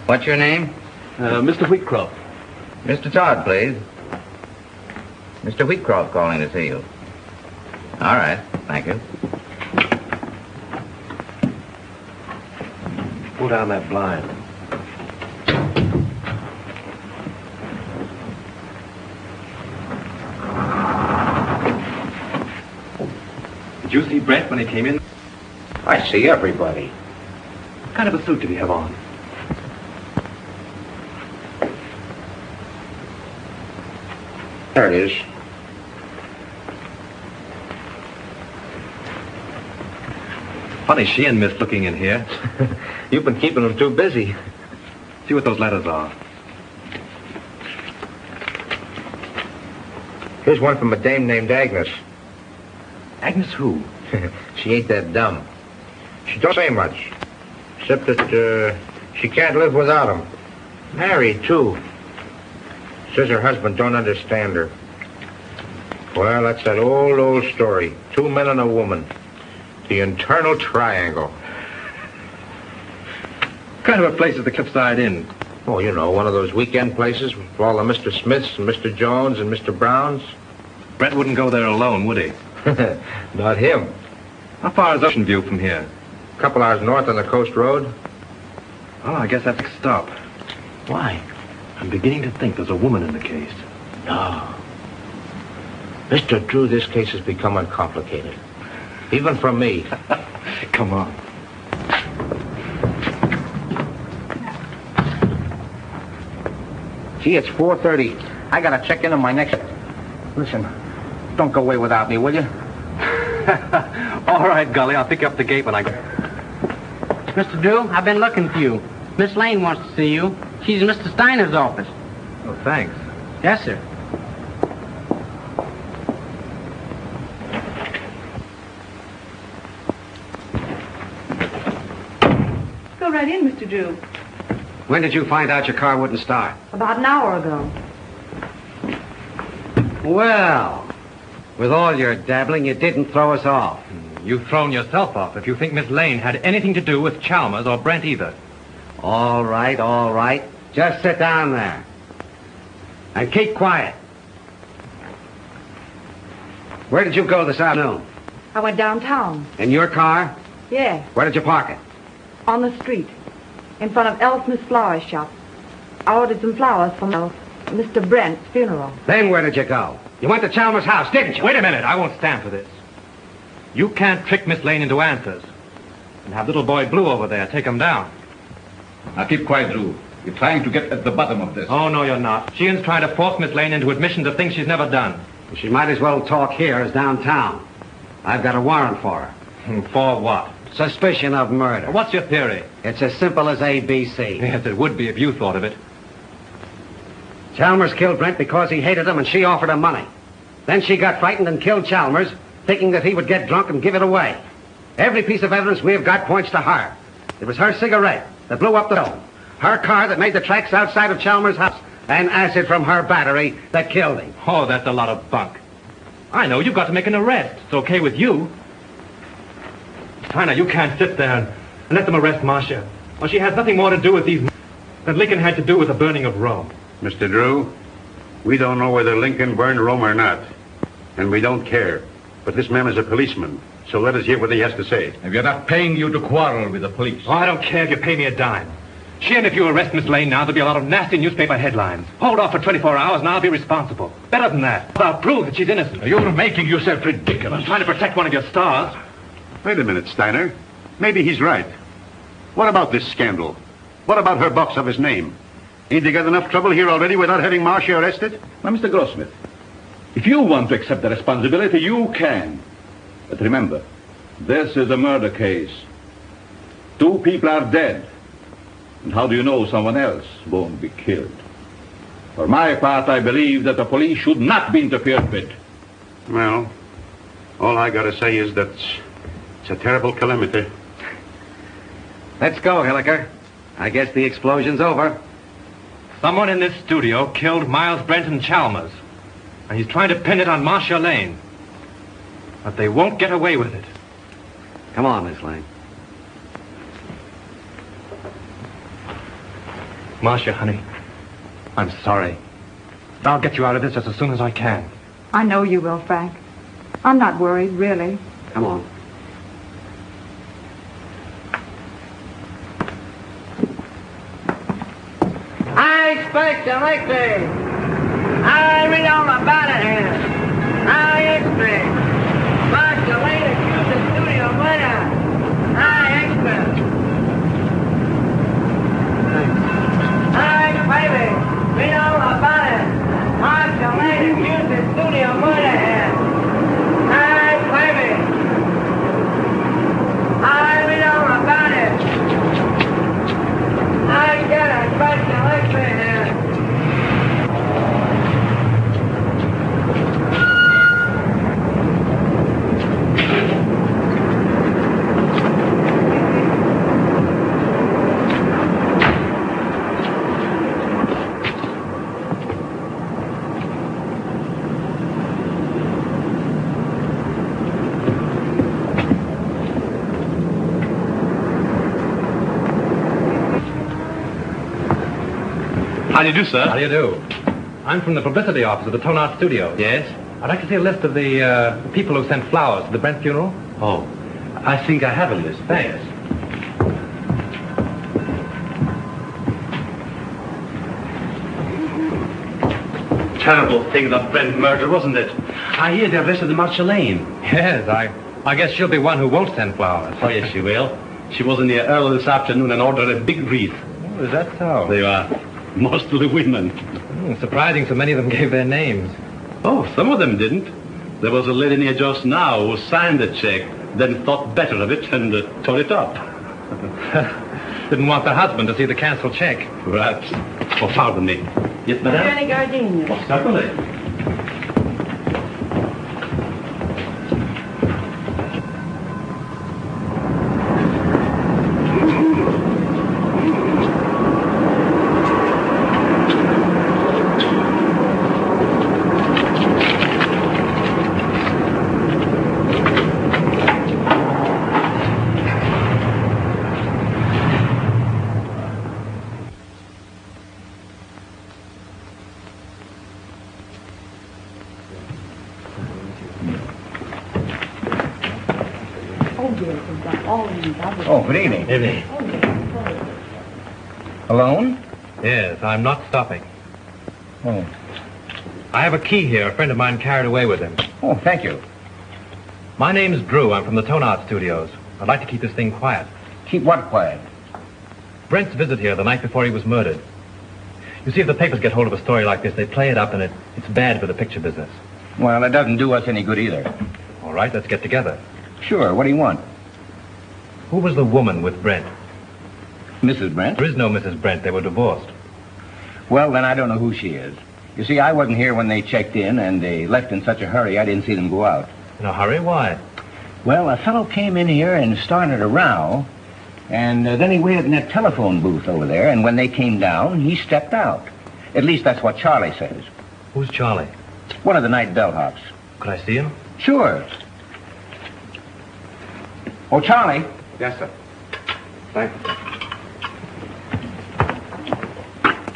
What's your name? Mr. Wheatcroft. Mr. Todd, please. Mr. Wheatcroft calling to see you. All right, thank you. Pull down that blind. Did you see Brent when he came in? I see everybody. What kind of a suit did he have on? There it is. Funny she and Miss looking in here. You've been keeping them too busy. See what those letters are. Here's one from a dame named Agnes. Agnes who? She ain't that dumb. She don't say much, except that she can't live without him. Married, too. Says her husband don't understand her. Well, that's that old story. 2 men and a woman. The internal triangle. What kind of a place is the Cliffside Inn? Oh, you know, one of those weekend places with all the Mr. Smiths and Mr. Jones and Mr. Browns. Brent wouldn't go there alone, would he? Not him. How far is Ocean View from here? A couple hours north on the coast road. Oh, I guess that's a stop. Why? I'm beginning to think there's a woman in the case. No. Mr. Drew, this case has become uncomplicated. Even for me. Come on. Gee, it's 4:30. I gotta check in on my next... Listen, don't go away without me, will you? All right, Gully, I'll pick you up the gate when I go. Mr. Drew, I've been looking for you. Miss Lane wants to see you. She's in Mr. Steiner's office. Oh, thanks. Yes, sir. Go right in, Mr. Drew. When did you find out your car wouldn't start? About an hour ago. Well, with all your dabbling, you didn't throw us off. You've thrown yourself off if you think Miss Lane had anything to do with Chalmers or Brent either. All right, all right. Just sit down there. And keep quiet. Where did you go this afternoon? I went downtown. In your car? Yeah, Where did you park it? on the street. In front of Elfman's flower shop. I ordered some flowers for Mr. Brent's funeral. Then where did you go? You went to Chalmers' house, didn't you? Wait a minute. I won't stand for this. You can't trick Miss Lane into answers. And have little boy Blue over there take him down. Now keep quiet, Drew. You're trying to get at the bottom of this. Oh, no, you're not. Sheehan's trying to force Miss Lane into admissions of things she's never done. She might as well talk here as downtown. I've got a warrant for her. For what? Suspicion of murder. What's your theory? It's as simple as ABC. Yes, it would be if you thought of it. Chalmers killed Brent because he hated him and she offered him money. Then she got frightened and killed Chalmers, thinking that he would get drunk and give it away. Every piece of evidence we have got points to her. It was her cigarette that blew up the dome, her car that made the tracks outside of Chalmers' house, and acid from her battery that killed him. Oh, that's a lot of bunk. I know, you've got to make an arrest. It's okay with you. Steiner, you can't sit there and let them arrest Marcia. Well, she has nothing more to do with these than Lincoln had to do with the burning of Rome. Mr. Drew, we don't know whether Lincoln burned Rome or not. And we don't care. But this man is a policeman. So let us hear what he has to say. If you're not paying you to quarrel with the police. Oh, I don't care if you pay me a dime. Sheehan, if you arrest Miss Lane now, there'll be a lot of nasty newspaper headlines. Hold off for 24 hours and I'll be responsible. Better than that. I'll prove that she's innocent. You're making yourself ridiculous. I'm trying to protect one of your stars. Wait a minute, Steiner. Maybe he's right. What about this scandal? What about her box of his name? Ain't they got enough trouble here already without having Marcia arrested? Now, Mr. Grossmith, if you want to accept the responsibility, you can. But remember, this is a murder case. 2 people are dead. And how do you know someone else won't be killed? For my part, I believe that the police should not be interfered with. Well, all I gotta say is that it's a terrible calamity. Let's go, Hilliker. I guess the explosion's over. Someone in this studio killed Miles Brenton Chalmers. And he's trying to pin it on Marcia Lane. But they won't get away with it. Come on, Miss Lane. Marcia, honey, I'm sorry. I'll get you out of this just as soon as I can. I know you will, Frank. I'm not worried, really. Come on. I expect electric. I read all about it here. I expect. Marcia Lane accused the studio winner. I expect. I baby. Read all about it. Marcia Lane accused the studio winner here. I baby. I How do you do, sir? How do you do? I'm from the publicity office of the Tone Art Studio. Yes? I'd like to see a list of the people who sent flowers to the Brent funeral. Oh, I think I have a list. Thanks. Terrible thing, that Brent murder, wasn't it? I hear they arrested the Marceline. Yes, I guess she'll be one who won't send flowers. Oh, yes, she will. She was in here early this afternoon and ordered a big wreath. Oh, is that so? They are mostly women. Surprising so many of them gave their names. Oh, some of them didn't. There was a lady in here just now who signed the check, then thought better of it and tore it up. Didn't want the husband to see the canceled check. Perhaps. Oh, pardon me. Yes, madame? Any gardenias? Oh, certainly. Oh, good evening. Evening. Alone? Yes, I'm not stopping. Oh. I have a key here a friend of mine carried away with him. Oh, thank you. My name's Drew. I'm from the Tone Art Studios. I'd like to keep this thing quiet. Keep what quiet? Brent's visit here the night before he was murdered. You see, if the papers get hold of a story like this, they play it up, and it's bad for the picture business. Well, it doesn't do us any good either. All right, let's get together. Sure, what do you want? Who was the woman with Brent? Mrs. Brent? There is no Mrs. Brent. They were divorced. Well, then I don't know who she is. You see, I wasn't here when they checked in, and they left in such a hurry I didn't see them go out. In a hurry? Why? Well, a fellow came in here and started a row, and then he waited in that telephone booth over there, and when they came down, he stepped out. At least that's what Charlie says. Who's Charlie? One of the night bellhops. Could I see him? Sure. Oh, Charlie. Yes, sir. Thank you.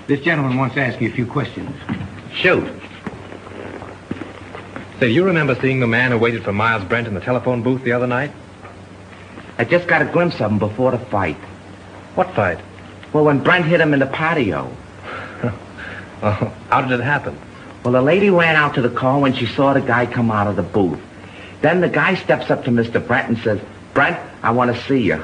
This gentleman wants to ask you a few questions. Shoot. Say, do you remember seeing the man who waited for Miles Brent in the telephone booth the other night? I just got a glimpse of him before the fight. What fight? Well, when Brent hit him in the patio. Oh, how did it happen? Well, the lady ran out to the car when she saw the guy come out of the booth. Then the guy steps up to Mr. Brent and says, "Brent, I want to see you."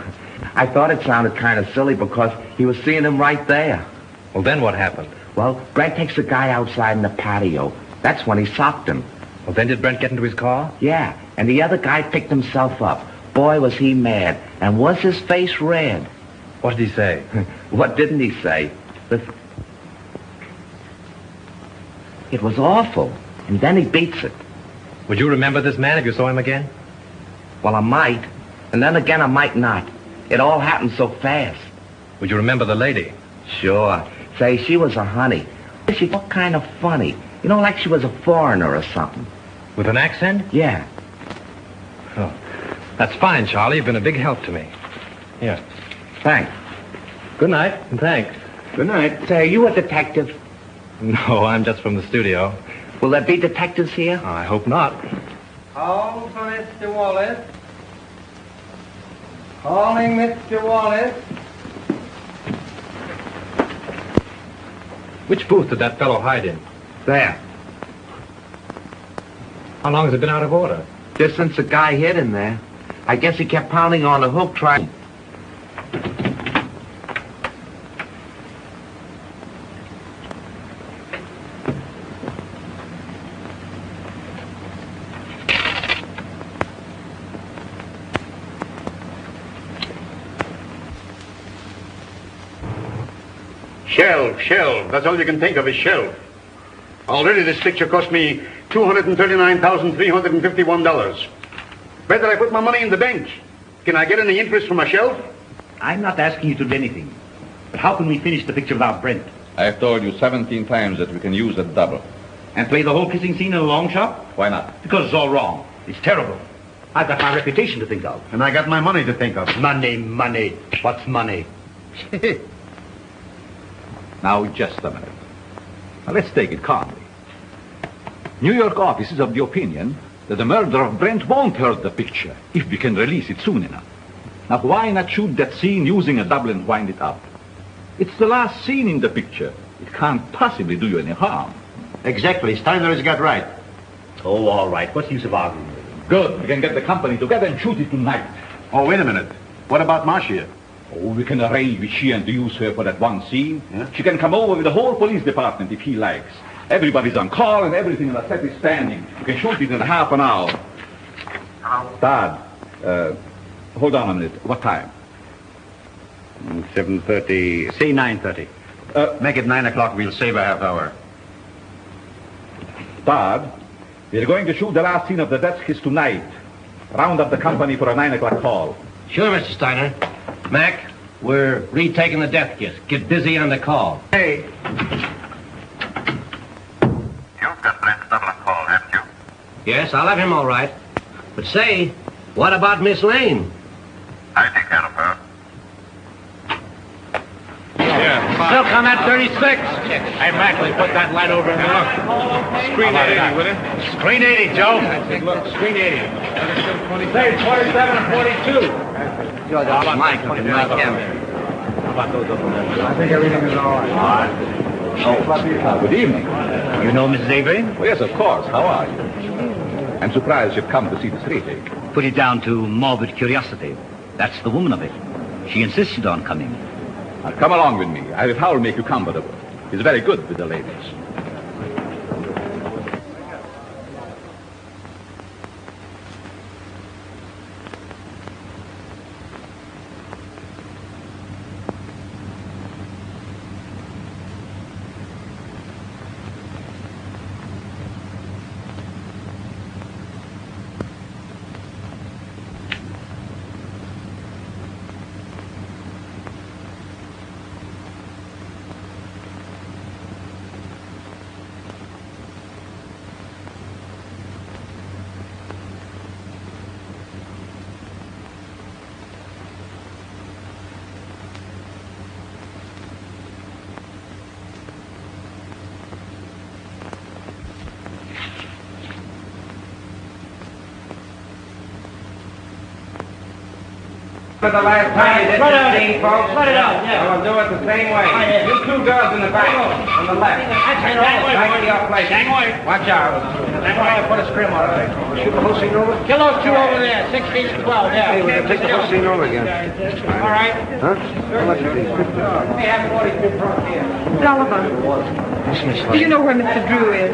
I thought it sounded kind of silly because he was seeing him right there. Well, then what happened? Well, Brent takes the guy outside in the patio. That's when he socked him. Well, then did Brent get into his car? Yeah, and the other guy picked himself up. Boy, was he mad. And was his face red. What did he say? What didn't he say? It was awful. And then he beats it. Would you remember this man if you saw him again? Well, I might. And then again, I might not. It all happened so fast. Would you remember the lady? Sure. Say, she was a honey. She looked kind of funny. You know, like she was a foreigner or something. With an accent? Yeah. Oh, that's fine, Charlie. You've been a big help to me. Here. Thanks. Good night, and thanks. Good night. Say, are you a detective? No, I'm just from the studio. Will there be detectives here? I hope not. Call for Mr. Wallace. Calling Mr. Wallace. Which booth did that fellow hide in? There. How long has it been out of order? Just since the guy hit him there. I guess he kept pounding on the hook trying... Shelf. That's all you can think of is shelf. Already this picture cost me $239,351. Better I put my money in the bank. Can I get any interest from my shelf? I'm not asking you to do anything. But how can we finish the picture without Brent? I've told you 17 times that we can use a double. And play the whole kissing scene in a long shot? Why not? Because it's all wrong. It's terrible. I've got my reputation to think of. And I got my money to think of. Money. What's money? Now, just a minute. Now, let's take it calmly. New York office is of the opinion that the murder of Brent won't hurt the picture if we can release it soon enough. Now, why not shoot that scene using a double and wind it up? It's the last scene in the picture. It can't possibly do you any harm. Exactly. Steiner has got right. Oh, all right. What's the use of arguing? Good. We can get the company together and shoot it tonight. Oh, wait a minute. What about Marcia? Oh, we can arrange with she and to use her for that one scene. Yeah? She can come over with the whole police department if he likes. Everybody's on call and everything on the set is standing. We can shoot it in half an hour. Hello? Dad, hold on a minute. What time? 7:30. Say 9:30. Make it 9 o'clock. We'll save a half hour. Dad, we're going to shoot the last scene of the death kiss tonight. Round up the company for a 9 o'clock call. Sure, Mr. Steiner. Mac, we're retaking the death kiss. Get busy on the call. Hey. You've got Brent's double on call, haven't you? Yes, I'll have him all right. But say, what about Miss Lane? I take care of her. Silk on that 36. Hey, Mac, we put that light over in the look. Screen 80, will it? Screen 80, Joe. Look, screen 80. Say 27 and 42. How about Mike? How about those up there? I think everything is all right. Good evening. You know Mrs. Avery? Well, yes, of course. How are you? I'm surprised you've come to see this retake. Put it down to morbid curiosity. That's the woman of it. She insisted on coming. Now, come along with me. I'll make you comfortable. He's very good with the ladies. For the last time you did this scene, folks. Let it out, yeah. We'll do it the same way. You two girls in the back, on the left. Back to your place. Watch out. Put a scrim on it. Shoot the whole scene over? Kill those two over there, 16 and 12, yeah. Hey, we're going to take the whole scene over again. All right. Huh? How much is it? We have 42 front here. Sullivan, do you know where Mr. Drew is?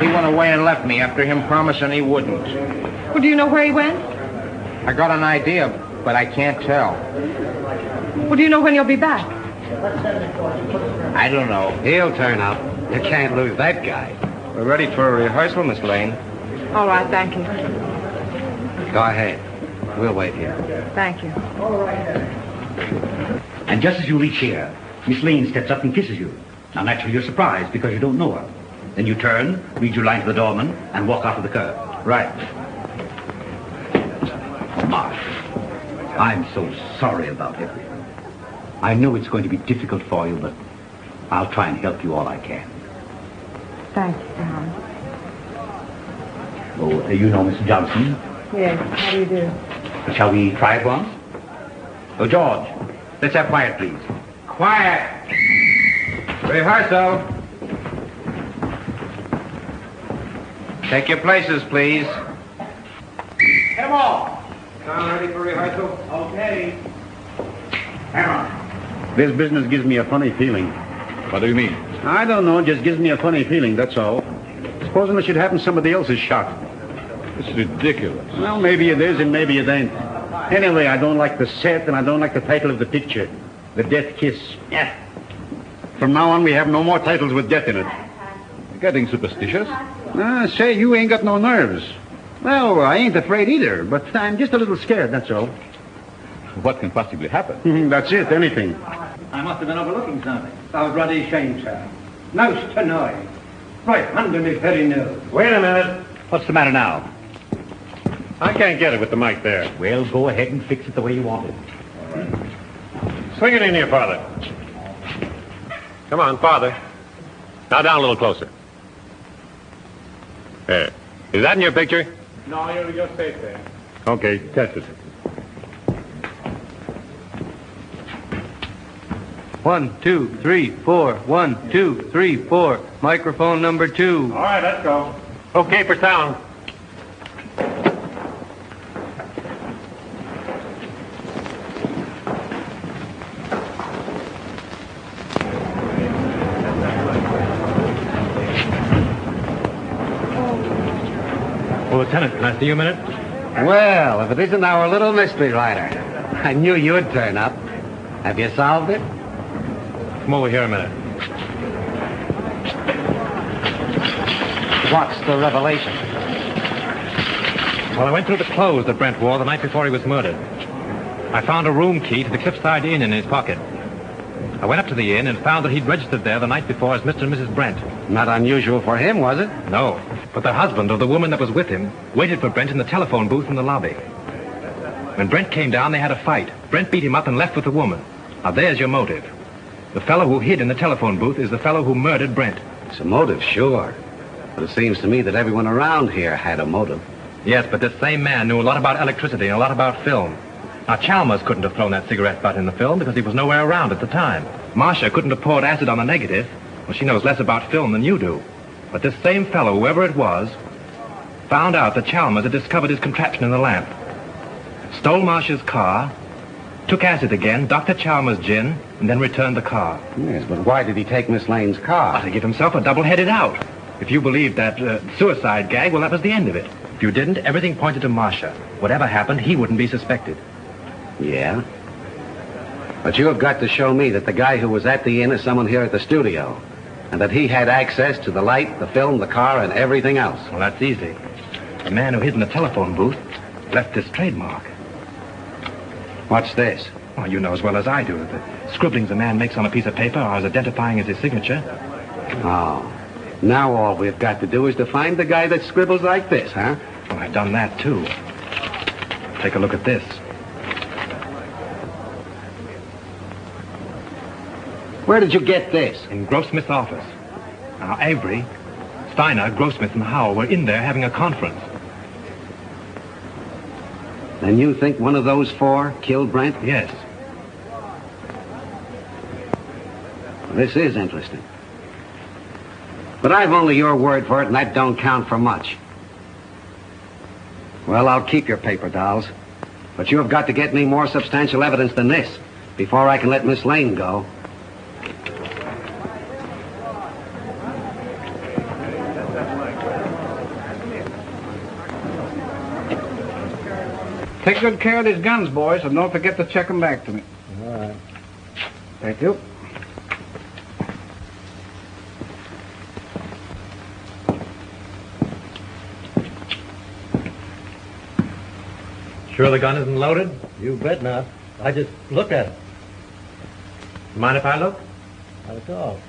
He went away and left me after him promising he wouldn't. Well, do you know where he went? I got an idea, but I can't tell. Well, do you know when he'll be back? I don't know. He'll turn up. You can't lose that guy. We're ready for a rehearsal, Miss Lane. All right, thank you. Go ahead. We'll wait here. Thank you. And just as you reach here, Miss Lane steps up and kisses you. Now, naturally, you're surprised because you don't know her. Then you turn, read your line to the doorman, and walk out of the curb. Right. Oh, Marsh, I'm so sorry about everything. I know it's going to be difficult for you, but I'll try and help you all I can. Thank you, John. Oh, you know Mr. Johnson? Yes, how do you do? Shall we try it once? Oh, George, let's have quiet, please. Quiet. Rehearsal. Take your places, please. Come on. Sound ready for rehearsal? Okay. Hammer. This business gives me a funny feeling. What do you mean? I don't know. It just gives me a funny feeling, that's all. Supposing it should happen somebody else's shot. It's ridiculous. Well, maybe it is and maybe it ain't. Anyway, I don't like the set and I don't like the title of the picture. The Death Kiss. Yeah. From now on, we have no more titles with death in it. Getting superstitious? Say, you ain't got no nerves. Well, I ain't afraid either, but I'm just a little scared, that's all. What can possibly happen? That's it, anything. I must have been overlooking something. I was bloody ashamed, sir. Most annoying. Right under me very nose. Wait a minute. What's the matter now? I can't get it with the mic there. Well, go ahead and fix it the way you want it. Swing it in here, Father. Come on, Father. Now down a little closer. There. Is that in your picture? No, you just stay there. Okay, test it. 1, 2, 3, 4. 1, 2, 3, 4. Microphone number 2. All right, let's go. Okay for sound. Well, Lieutenant, can I see you a minute? Well, if it isn't our little mystery writer. I knew you'd turn up. Have you solved it? Come over here a minute. What's the revelation? Well, I went through the clothes that Brent wore the night before he was murdered. I found a room key to the Cliffside Inn in his pocket. I went up to the inn and found that he'd registered there the night before as Mr. and Mrs. Brent. Not unusual for him, was it? No, but the husband of the woman that was with him waited for Brent in the telephone booth in the lobby. When Brent came down, they had a fight. Brent beat him up and left with the woman. Now, there's your motive. The fellow who hid in the telephone booth is the fellow who murdered Brent. It's a motive, sure. But it seems to me that everyone around here had a motive. Yes, but this same man knew a lot about electricity and a lot about film. Now, Chalmers couldn't have thrown that cigarette butt in the film because he was nowhere around at the time. Marcia couldn't have poured acid on the negative. Well, she knows less about film than you do. But this same fellow, whoever it was, found out that Chalmers had discovered his contraption in the lamp. Stole Marcia's car, took acid again, Dr. Chalmers' gin, and then returned the car. Yes, but why did he take Miss Lane's car? To give himself a double-headed out. If you believed that suicide gag, well, that was the end of it. If you didn't, everything pointed to Marcia. Whatever happened, he wouldn't be suspected. Yeah? But you have got to show me that the guy who was at the inn is someone here at the studio, and that he had access to the light, the film, the car, and everything else. Well, that's easy. The man who hid in the telephone booth left this trademark. What's this? Well, you know as well as I do. The scribblings a man makes on a piece of paper are as identifying as his signature. Oh. Now all we've got to do is to find the guy that scribbles like this, huh? Well, I've done that, too. Take a look at this. Where did you get this? In Grossmith's office. Now, Avery, Steiner, Grossmith, and Howell were in there having a conference. Then you think one of those four killed Brent? Yes. This is interesting. But I've only your word for it, and that don't count for much. Well, I'll keep your paper dolls. But you have got to get me more substantial evidence than this before I can let Miss Lane go. Take good care of these guns, boys, and don't forget to check them back to me. All right. Thank you. Sure the gun isn't loaded? You bet not. I just looked at it. Mind if I look? Not at all.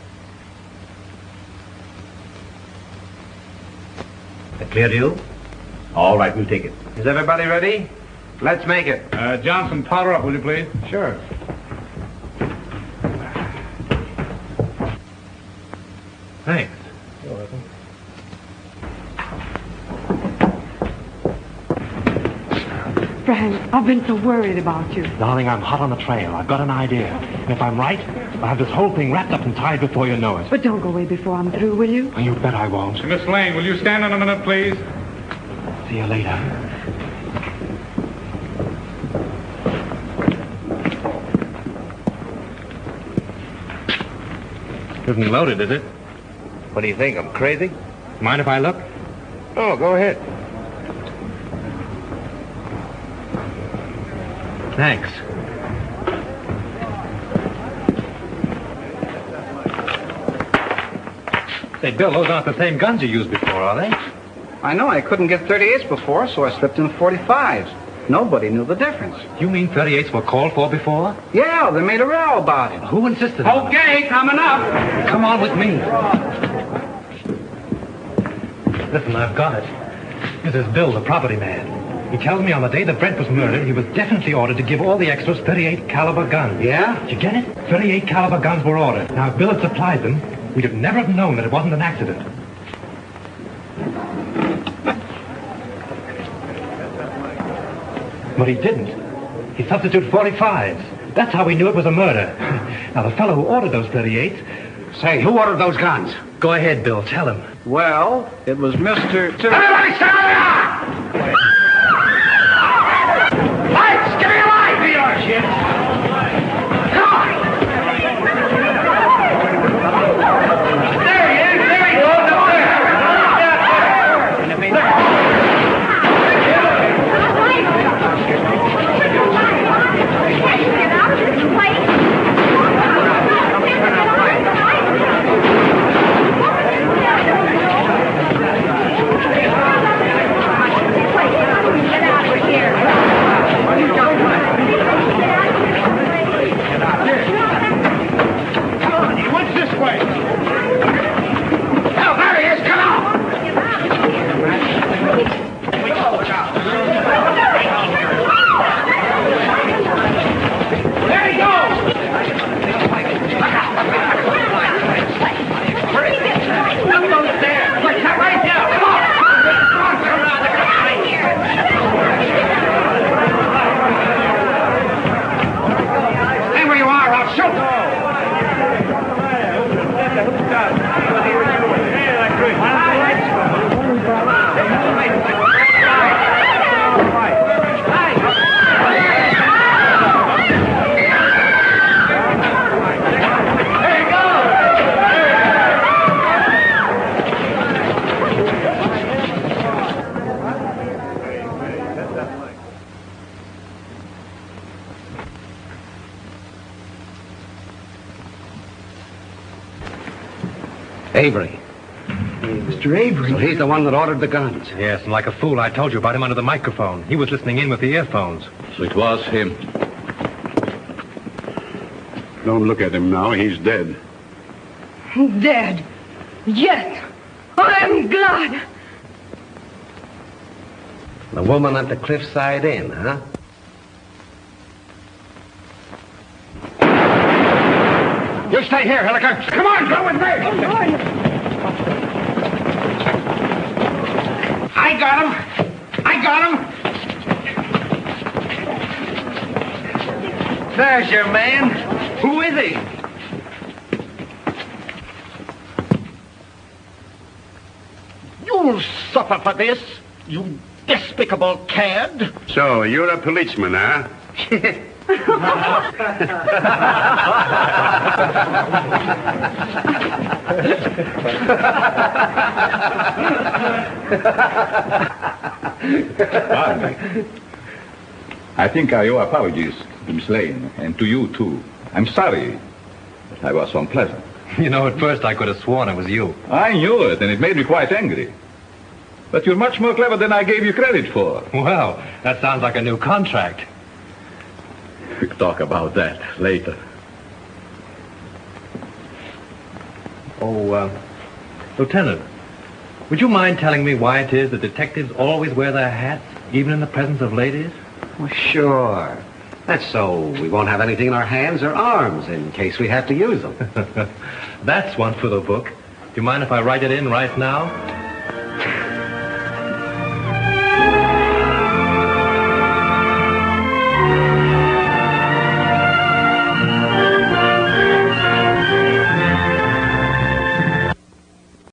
That clear to you? All right, we'll take it. Is everybody ready? Let's make it. Johnson, powder up, will you please? Sure. Thanks. You're welcome. Frank, I've been so worried about you. Darling, I'm hot on the trail. I've got an idea. And if I'm right, I'll have this whole thing wrapped up and tied before you know it. But don't go away before I'm through, will you? You bet I won't. Miss Lane, will you stand on a minute, please? See you later. Isn't loaded, is it? What do you think? I'm crazy? Mind if I look? Oh, go ahead. Thanks. Hey, Bill, those aren't the same guns you used before, are they? I know I couldn't get 38s before, so I slipped in 45s. Nobody knew the difference. You mean 38s were called for before? Yeah, they made a row about it. Who insisted on it? Okay, coming up. Come on with me. Listen, I've got it. This is Bill, the property man. He tells me on the day that Brent was murdered, he was definitely ordered to give all the extras 38 caliber guns. Yeah? Did you get it? 38 caliber guns were ordered. Now, if Bill had supplied them, we'd have never have known that it wasn't an accident. But he didn't. He substituted 45s. That's how we knew it was a murder. Now, the fellow who ordered those 38s... Say, who ordered those guns? Go ahead, Bill. Tell him. Well, it was Mr. Everybody stand up! Lights! Give me a light! Be your shit! Come on! There he is! There he goes! Up Avery. Mr. Avery? So he's the one that ordered the guns. Yes, and like a fool, I told you about him under the microphone. He was listening in with the earphones. So it was him. Don't look at him now. He's dead. Dead. Yes. I'm glad. The woman at the Cliffside Inn, huh? You stay here, Hilliker. Come on, go with me. I got him. I got him. There's your man. Who is he? You'll suffer for this, you despicable cad. So, you're a policeman, huh? Pardon me. I think I owe apologies to Miss Lane, and to you, too. I'm sorry that I was so unpleasant. You know, at first I could have sworn it was you. I knew it, and it made me quite angry. But you're much more clever than I gave you credit for. Well, that sounds like a new contract. We'll talk about that later. Oh, Lieutenant, would you mind telling me why it is that detectives always wear their hats, even in the presence of ladies? Well, sure. That's so we won't have anything in our hands or arms in case we have to use them. That's one for the book. Do you mind if I write it in right now?